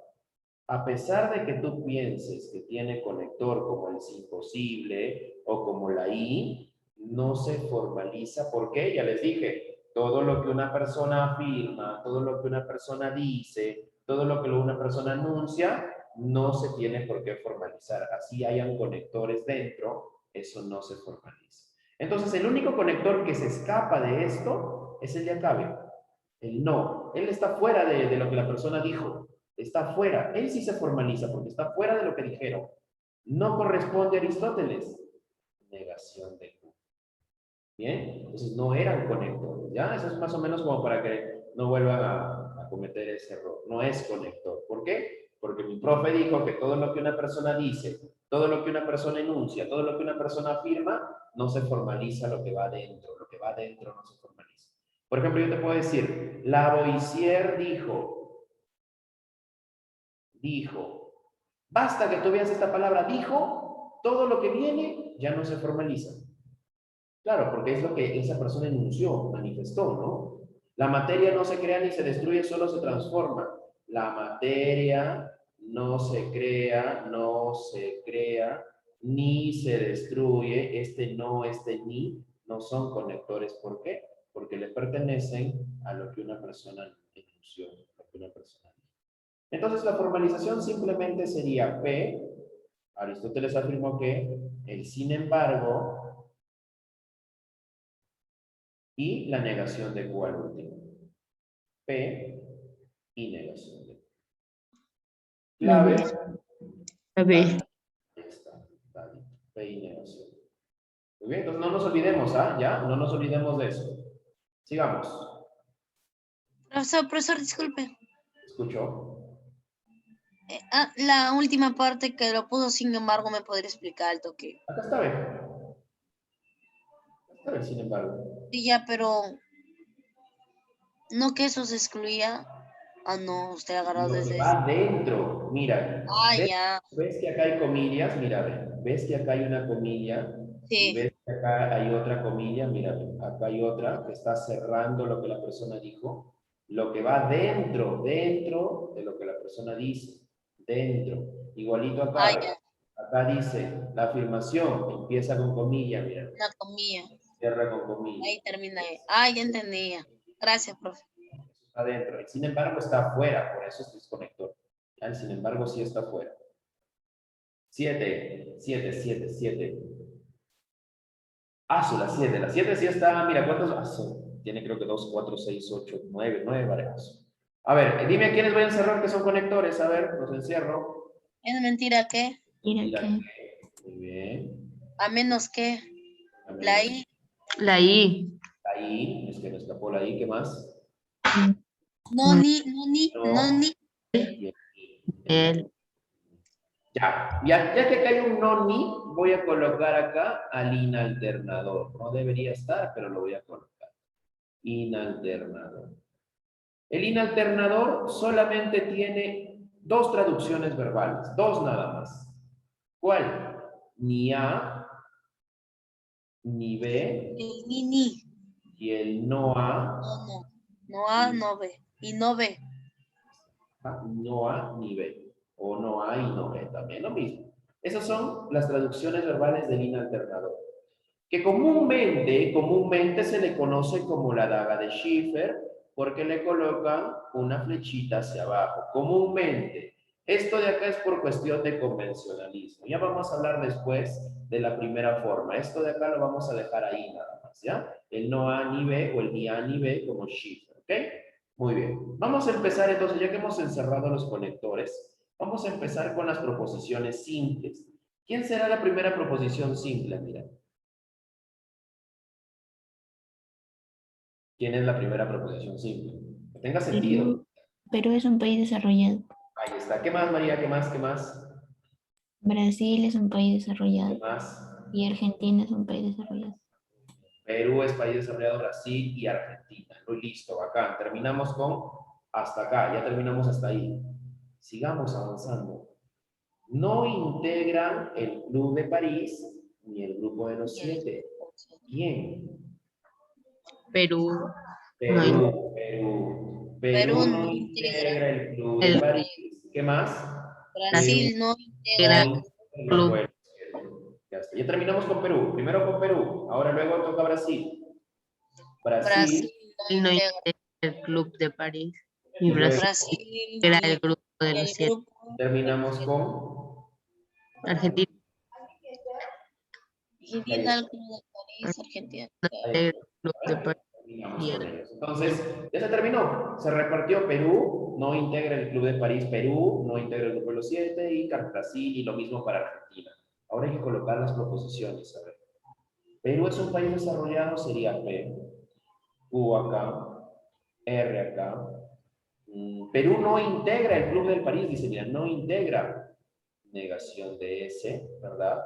a pesar de que tú pienses que tiene conector como el sí posible o como la I, no se formaliza. ¿Por qué? Ya les dije, todo lo que una persona afirma, todo lo que una persona dice, todo lo que una persona anuncia, no se tiene por qué formalizar. Así hayan conectores dentro, eso no se formaliza. Entonces, el único conector que se escapa de esto es el de acá, el no. Él está fuera de lo que la persona dijo. Está fuera. Él sí se formaliza porque está fuera de lo que dijeron. No corresponde a Aristóteles. Negación de Q. Bien, entonces no eran conectores. ¿Ya? Eso es más o menos como para que no vuelvan a cometer ese error. No es conector. ¿Por qué? Porque mi profe dijo que todo lo que una persona dice, todo lo que una persona enuncia, todo lo que una persona afirma, no se formaliza lo que va adentro. Lo que va adentro no se formaliza. Por ejemplo, yo te puedo decir, Lavoisier dijo, basta que tú veas esta palabra, dijo, todo lo que viene ya no se formaliza. Claro, porque es lo que esa persona enunció, manifestó, ¿no? La materia no se crea ni se destruye, solo se transforma. La materia no se crea, ni se destruye. Este no, este ni, no son conectores. ¿Por qué? Porque le pertenecen a lo que una persona enunció, lo que una persona dijo. Entonces, la formalización simplemente sería P. Aristóteles afirmó que el sin embargo y la negación de Q al último. P y negación de Q. Clave. A ver. Ahí está. P y negación. Muy bien, entonces no nos olvidemos, ¿ah? ¿Ya? No nos olvidemos de eso. Sigamos. Profesor, disculpe. ¿Escuchó? La última parte que lo puso, sin embargo, ¿me podría explicar el toque? Acá está, ¿ve? Está bien, sin embargo. Sí, ya, pero no que eso se excluía. Ah, no, usted agarró Lo que desde... va dentro, mira. ya. ¿Ves que acá hay comillas? Mira, ve. ¿Ves que acá hay una comilla? Y Sí. ves que acá hay otra comilla, mira, ve. Acá hay otra que está cerrando lo que la persona dijo. Lo que va dentro de lo que la persona dice. Dentro. Igualito acá, ve. Ya. Acá dice, la afirmación empieza con comilla, mira. Una comilla. Cierra con comilla. Ahí termina. Ya entendía. Gracias, profe. Está dentro. Sin embargo, está afuera, por eso es desconector. ¿Ya? Sin embargo, sí está afuera. 7. La 7. La 7 sí está, mira, ¿cuántos? Tiene creo que 2, 4, 6, 8, 9 variados. A ver, dime a quiénes voy a encerrar que son conectores. A ver, los encierro. ¿Es mentira qué? Mira que. Muy bien. A menos que la I. La I. La I, es que me escapó la I, ¿qué más? No ni. Bien. El. Ya que acá hay un no ni, voy a colocar acá al inalternador. No debería estar, pero lo voy a colocar. Inalternador. El inalternador solamente tiene dos traducciones verbales, dos nada más. ¿Cuál? Ni A, ni B, El ni. y el no A, No. No A, no B. Y no B. no A ni B. O no A y no B, también lo mismo. Esas son las traducciones verbales del inalternador, que comúnmente se le conoce como la daga de Schiffer, porque le colocan una flechita hacia abajo. Comúnmente. Esto de acá es por cuestión de convencionalismo. Ya vamos a hablar después de la primera forma. Esto de acá lo vamos a dejar ahí nada más, ¿ya? El no A ni B o el ni A ni B como Schiffer, ¿ok? Muy bien. Vamos a empezar entonces, ya que hemos encerrado los conectores, vamos a empezar con las proposiciones simples. ¿Quién será la primera proposición simple? Mira. ¿Quién es la primera proposición simple? Que tenga sentido. Perú es un país desarrollado. Ahí está. ¿Qué más, María? ¿Qué más? ¿Qué más? Brasil es un país ¿Qué desarrollado. más? Y Argentina es un país desarrollado. Perú es país desarrollado, Brasil y Argentina. Listo, bacán. Terminamos con hasta acá. Ya terminamos hasta ahí. Sigamos avanzando. No integran el Club de París ni el Grupo de los 7. ¿Quién? Perú. Perú no integra el Club de El- París. ¿Qué más? Brasil no integra el Club. Ya está. Ya terminamos con Perú. Primero con Perú. Ahora luego toca Brasil. Brasil no no integra integra el Club de París. Y Y Brasil Brasil era el grupo de los el 7. grupo terminamos con Argentina Argentina, el Club de París, Argentina. no integra el Club de París. terminamos Y con el- ellos. Entonces, ya se terminó. Se repartió Perú, no integra el Club de París, Perú, no integra el Grupo de los 7 y Brasil y lo mismo para Argentina. Ahora hay que colocar las proposiciones. A ver. Perú es un país desarrollado, sería P. U acá, R acá. Perú no integra el Club del París, dice, mira, no integra. Negación de S, ¿verdad?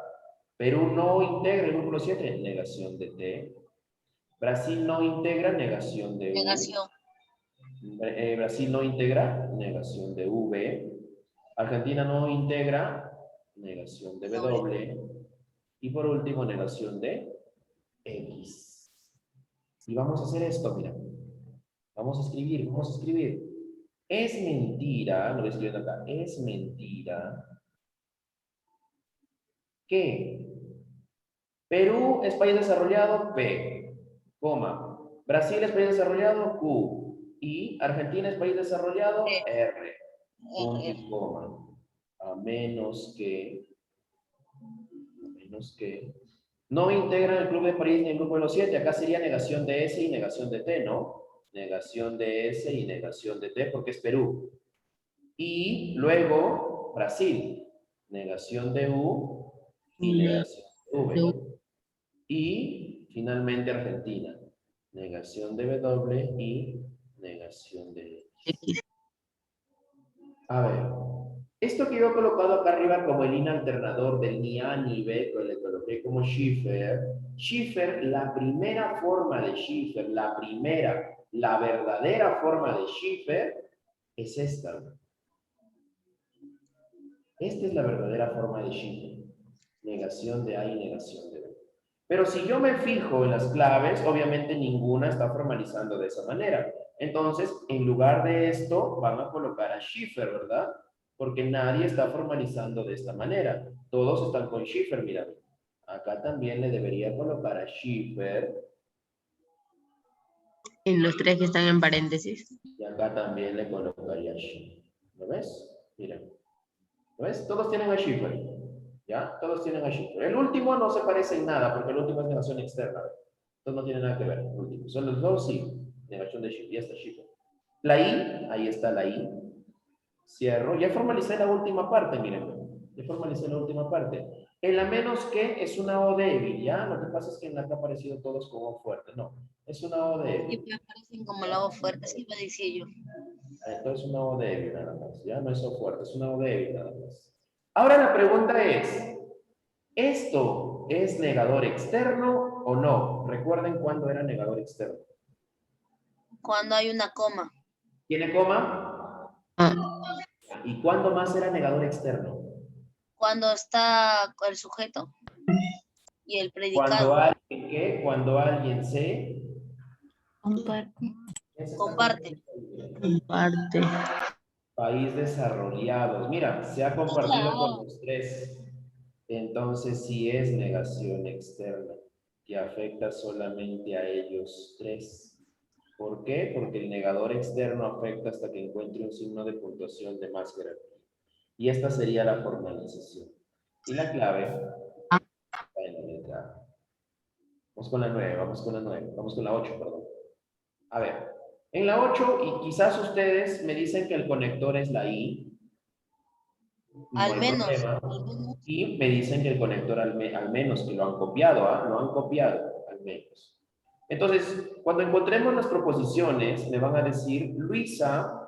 Perú no integra el Grupo 7, negación de T. Brasil no integra, negación de U. Negación. Brasil no integra, negación de V. Argentina no integra, negación de W. Y por último, negación de X. Y vamos a hacer esto, mira. Vamos a escribir. Es mentira, lo voy escribiendo acá, es mentira que Perú es país desarrollado, P, coma. Brasil es país desarrollado, Q. Y Argentina es país desarrollado, R. Punto y coma. A menos que no integran el Club de París ni el Grupo de los 7. Acá sería negación de S y negación de T, ¿no? Negación de S y negación de T porque es Perú. Y luego Brasil. Negación de U y negación de V. Y finalmente Argentina. Negación de W y negación de X. A ver. Esto que yo he colocado acá arriba como el inalternador del ni A ni B, que le coloqué como Schiffer. Schiffer, la primera forma de Schiffer, la verdadera forma de Schiffer es esta. Esta es la verdadera forma de Schiffer. Negación de A y negación de B. Pero si yo me fijo en las claves, obviamente ninguna está formalizando de esa manera. Entonces, en lugar de esto, van a colocar a Schiffer, ¿verdad? Porque nadie está formalizando de esta manera. Todos están con Schiffer, mira. Acá también le debería colocar a Schiffer. En los 3 que están en paréntesis. Y acá también le colocaría Schiffer. ¿Lo ves? Mira. ¿Lo ves? Todos tienen a Schiffer. ¿Ya? Todos tienen a Schiffer. El último no se parece en nada, porque el último es negación externa. Entonces no tiene nada que ver. El último. Son los dos, sí. Negación de Schiffer. Ya está Schiffer. La I, ahí está la I. Cierro. Ya formalicé la última parte, miren. Ya formalicé la última parte. El a menos que es una O débil, ¿ya? Lo que pasa es que en la que ha aparecido todos como O fuerte. No, es una O débil. Y me aparecen como la voz fuerte, así me decía yo. Entonces una O débil nada más, ¿ya? No es O fuerte, es una O débil nada más. Ahora la pregunta es, ¿esto es negador externo o no? Recuerden cuándo era negador externo. Cuando hay una coma. ¿Tiene coma? Ah, ¿Y cuándo más era negador externo? Cuando está el sujeto y el Cuando predicado. alguien, ¿qué? Cuando alguien se... Comparte. Comparte. comparte. País desarrollados. Mira, se ha compartido con los tres. Entonces sí es negación externa, que afecta solamente a ellos tres. ¿Por qué? Porque el negador externo afecta hasta que encuentre un signo de puntuación de más jerarquía. Y esta sería la formalización. Y la clave está en la letra A. Vamos con la 9, vamos con la 8, perdón. A ver, en la 8, y quizás ustedes me dicen que el conector es la I, no Al hay menos. problema. Y me dicen que el conector al menos, que lo han copiado, ¿ah? Lo han copiado, al menos. Entonces, cuando encontremos las proposiciones, me van a decir, Luisa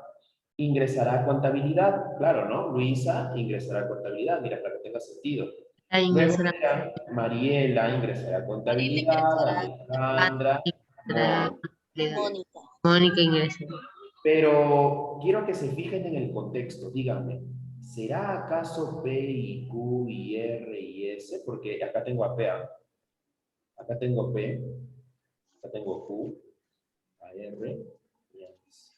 ingresará a contabilidad. Claro, ¿no? Luisa ingresará a contabilidad, mira, para que tenga sentido. La Luego ingresará. dirán, Mariela ingresará a contabilidad, Alejandra, Mónica. Mónica ingresará. pero quiero que se fijen en el contexto. Díganme, ¿será acaso P y Q y R y S? Porque acá tengo a P, acá tengo P, acá tengo Q, a R y a S.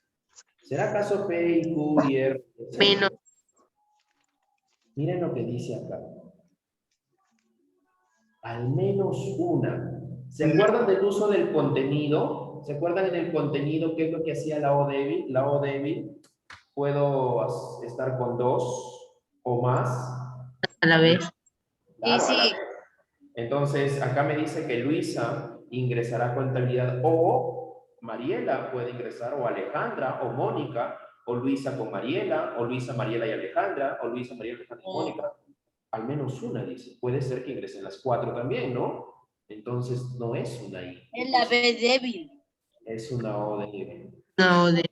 ¿Será acaso P y Q y R y S? Menos. Miren lo que dice acá. Al menos una. ¿Se acuerdan del uso del contenido? ¿Se acuerdan en el contenido qué es lo que hacía la O débil? La O débil, puedo estar con dos o más. A la vez. Claro, Sí, a la sí. vez. Entonces, acá me dice que Luisa ingresará a contabilidad o Mariela puede ingresar, o Alejandra, o Mónica, o Luisa con Mariela, o Luisa, Mariela y Alejandra, o Luisa, Mariela, Alejandra y Mónica. Al menos una, dice. Puede ser que ingresen las cuatro también, ¿no? Entonces, no es una I. Es la B débil. Es una O de... No, de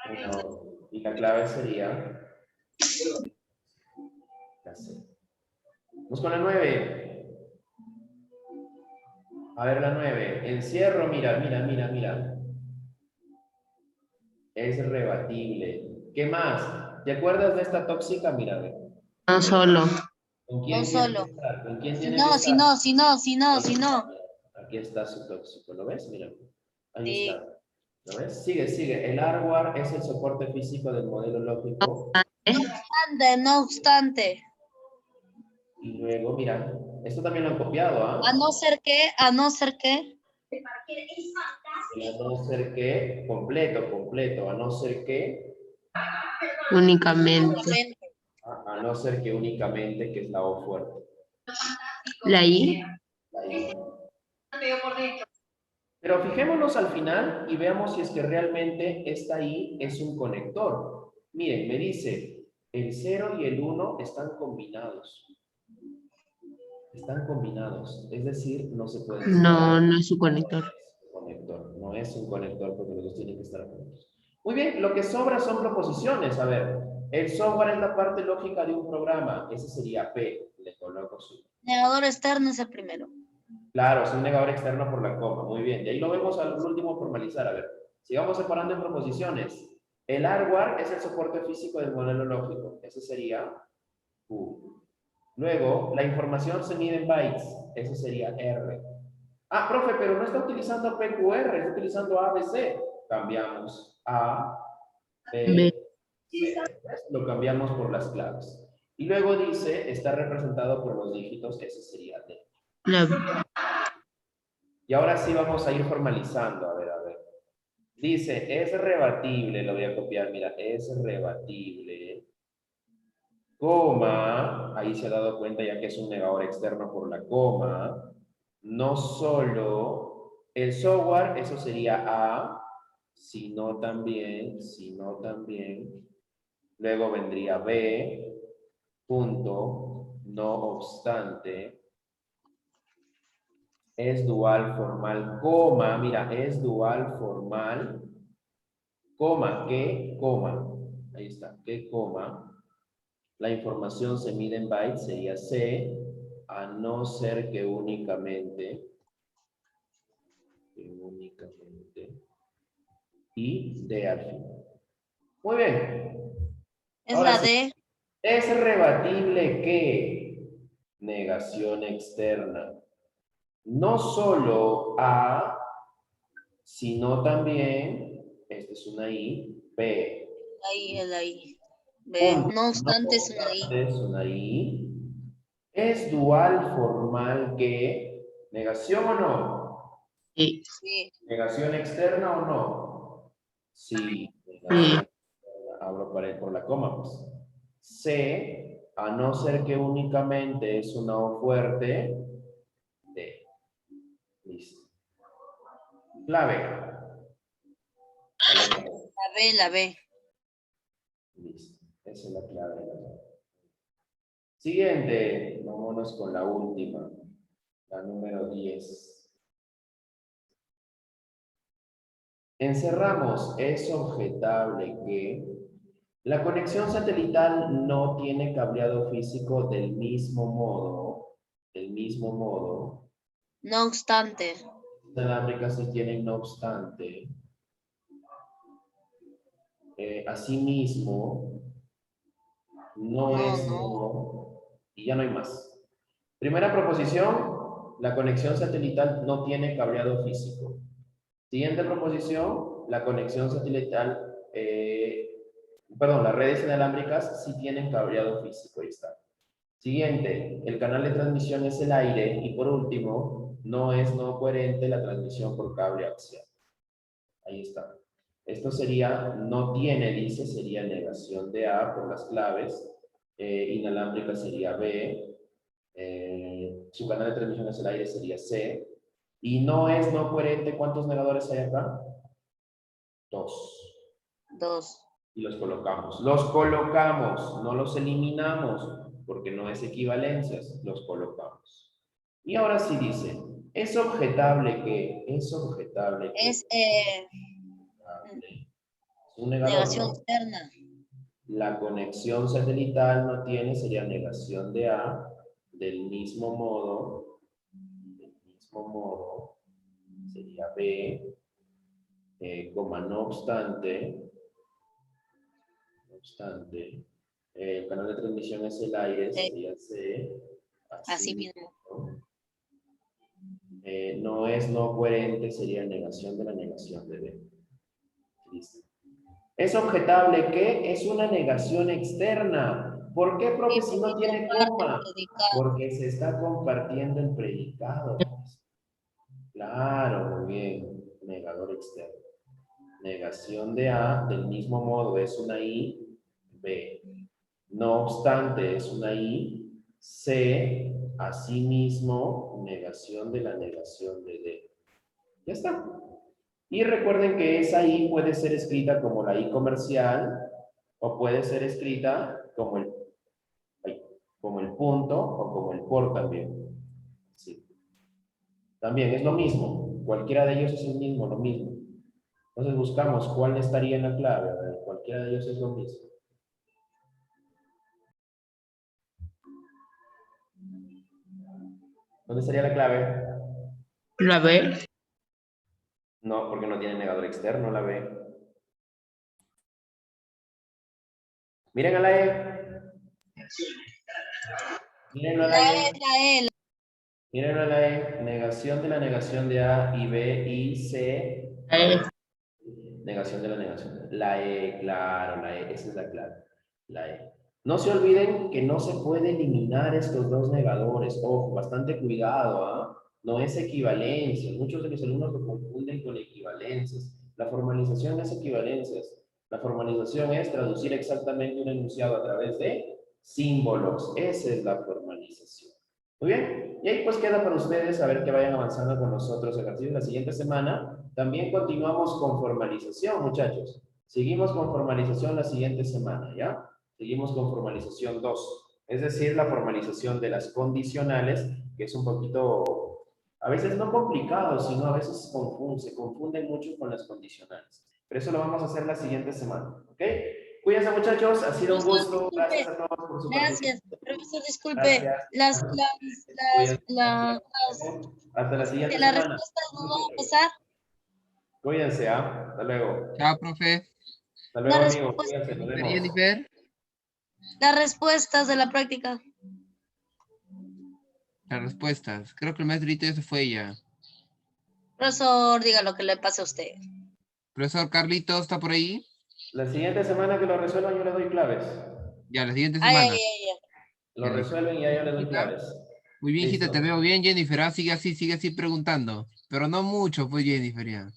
Una O. Y la clave sería... la C. Vamos con la 9. A ver la 9. Encierro, mira. Es rebatible. ¿Qué más? ¿Te acuerdas de esta tóxica? Mira, a ver. no solo. ¿Con quién No tiene solo. que estar? ¿Con quién Si tiene que no, estar? si no. Aquí está su tóxico. ¿Lo ves? Mira. Ahí Sí. está. ¿Lo ves? Sigue. El hardware es el soporte físico del modelo lógico. No obstante. Y luego, mira, esto también lo han copiado, ¿ah? A no ser que. A no ser que, completo, a no ser que, Únicamente. a no ser que únicamente, que es la O fuerte. La I. La I. Pero fijémonos al final y veamos si es que realmente esta I es un conector. Miren, me dice, el 0 y el 1 están combinados. Están combinados, es decir, no se pueden separar. No es su conector. No es un conector porque los dos tienen que estar juntos. Muy bien, lo que sobra son proposiciones. A ver, el software es la parte lógica de un programa. Ese sería P. Le coloco su... Negador externo es el primero. Claro, es un negador externo por la coma. Muy bien, y ahí lo vemos al último formalizar. A ver, sigamos separando en proposiciones. El hardware es el soporte físico del modelo lógico. Ese sería Q. Luego, la información se mide en bytes. Ese sería R. Ah, profe, pero no está utilizando PQR, está utilizando ABC. Cambiamos A, B, C. Lo cambiamos por las claves. Y luego dice, está representado por los dígitos, ese sería D. Y ahora sí vamos a ir formalizando, a ver. Dice, es rebatible, lo voy a copiar, mira, es rebatible. Coma, ahí se ha dado cuenta ya que es un negador externo por la coma. No solo el software, eso sería A, sino también. Luego vendría B, punto, no obstante. Es dual formal, coma, mira, es dual formal, coma, ¿qué? Coma. Ahí está, ¿qué coma? La información se mide en bytes, sería C, a no ser que únicamente, y D al final. Muy bien. Es Ahora la sí. D. ¿Es rebatible que negación externa? No solo A, sino también, esta es una I, B. Ahí es la I. B. Punto. No obstante, es una I. obstante, es una I. ¿Es dual formal que negación o no? Sí. Sí. ¿Negación externa o no? Sí. Sí. Abro por la coma, pues. C, a no ser que únicamente es una O fuerte, D. Listo. Clave. La B, la B. Listo. Esa es la clave. Siguiente. Vámonos con la última. La número 10. Encerramos. Es objetable que la conexión satelital no tiene cableado físico del mismo modo. No obstante. Inalámbricas sí tienen, no obstante. Asimismo, no es no, y ya no hay más. Primera proposición, la conexión satelital no tiene cableado físico. Siguiente proposición, la conexión satelital, las redes inalámbricas sí tienen cableado físico, ahí está. Siguiente, el canal de transmisión es el aire, y por último, no es no coherente la transmisión por cable axial. Ahí está. Esto sería, no tiene, dice, sería negación de A por las claves. Inalámbrica sería B. Su canal de transmisión es el aire, sería C. Y no es no coherente, ¿cuántos negadores hay acá? 2. 2. Y los colocamos. Los colocamos, no los eliminamos, porque no es equivalencias, los colocamos. Y ahora sí dice, es objetable que, Es un negador, negación ¿no? externa. La conexión satelital no tiene, sería negación de A, del mismo modo, sería B, no obstante, el canal de transmisión es el aire, sería C, Así mismo. no es no coherente, sería negación de la negación de B. Listo. Es objetable que es una negación externa. ¿Por qué, profe, si no tiene coma? Porque se está compartiendo el predicado. Claro, muy bien. Negador externo. Negación de A, del mismo modo, es una I, B. No obstante, es una I, C, asimismo, negación de la negación de D. Ya está. Y recuerden que esa I puede ser escrita como la I comercial o puede ser escrita como el punto o como el por también. Sí. También es lo mismo. Cualquiera de ellos es el mismo, lo mismo. Entonces buscamos cuál estaría en la clave. A ver, cualquiera de ellos es lo mismo. ¿Dónde estaría la clave? La B. No, porque no tiene negador externo, la B. Miren a la E. Miren a la E. Miren a la E. Negación de la negación de A y B y C. Negación de la negación. La E, claro, la E. Esa es la clave. La E. No se olviden que no se puede eliminar estos dos negadores. Ojo, bastante cuidado, ¿ah? No es equivalencia. Muchos de los alumnos lo confunden con equivalencias. La formalización es equivalencias. La formalización es traducir exactamente un enunciado a través de símbolos. Esa es la formalización. Muy bien. Y ahí pues queda para ustedes a ver que vayan avanzando con nosotros ejercicios la siguiente semana. También continuamos con formalización, muchachos. Seguimos con formalización la siguiente semana, ¿ya? Seguimos con formalización 2. Es decir, la formalización de las condicionales, que es un poquito, a veces no complicado, sino a veces se confunde mucho con las condicionales. Pero eso lo vamos a hacer la siguiente semana, ¿ok? Cuídense, muchachos. Ha sido un Profesor, gusto. disculpe. Gracias a todos por su Gracias. participación. Profesor, disculpe. Gracias. Hasta la siguiente Las semana. respuestas nos van a pasar. Cuídense, ¿ah? Hasta luego. Chao, profe. Hasta luego, Las amigos. respuestas, Cuídense. Nos Jennifer, vemos. Jennifer. las respuestas de la práctica. Las respuestas. Creo que el maestrito ya se fue ya. Profesor, diga lo que le pase a usted. Profesor Carlitos, ¿está por ahí? La siguiente semana que lo resuelvan, yo les doy claves. Ya, la siguiente Ay, semana. ay, ay, ay. Lo Ya, listo. resuelven y ya yo les doy ¿Listo? claves. Muy bien, hijita, Listo. te veo bien, Jennifer. Ah, sigue así preguntando. Pero no mucho, pues, Jennifer, ya.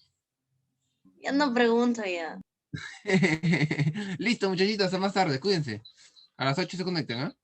Ya no pregunto ya. Listo, muchachitos, hasta más tarde. Cuídense. A las 8 se conectan, ¿ah?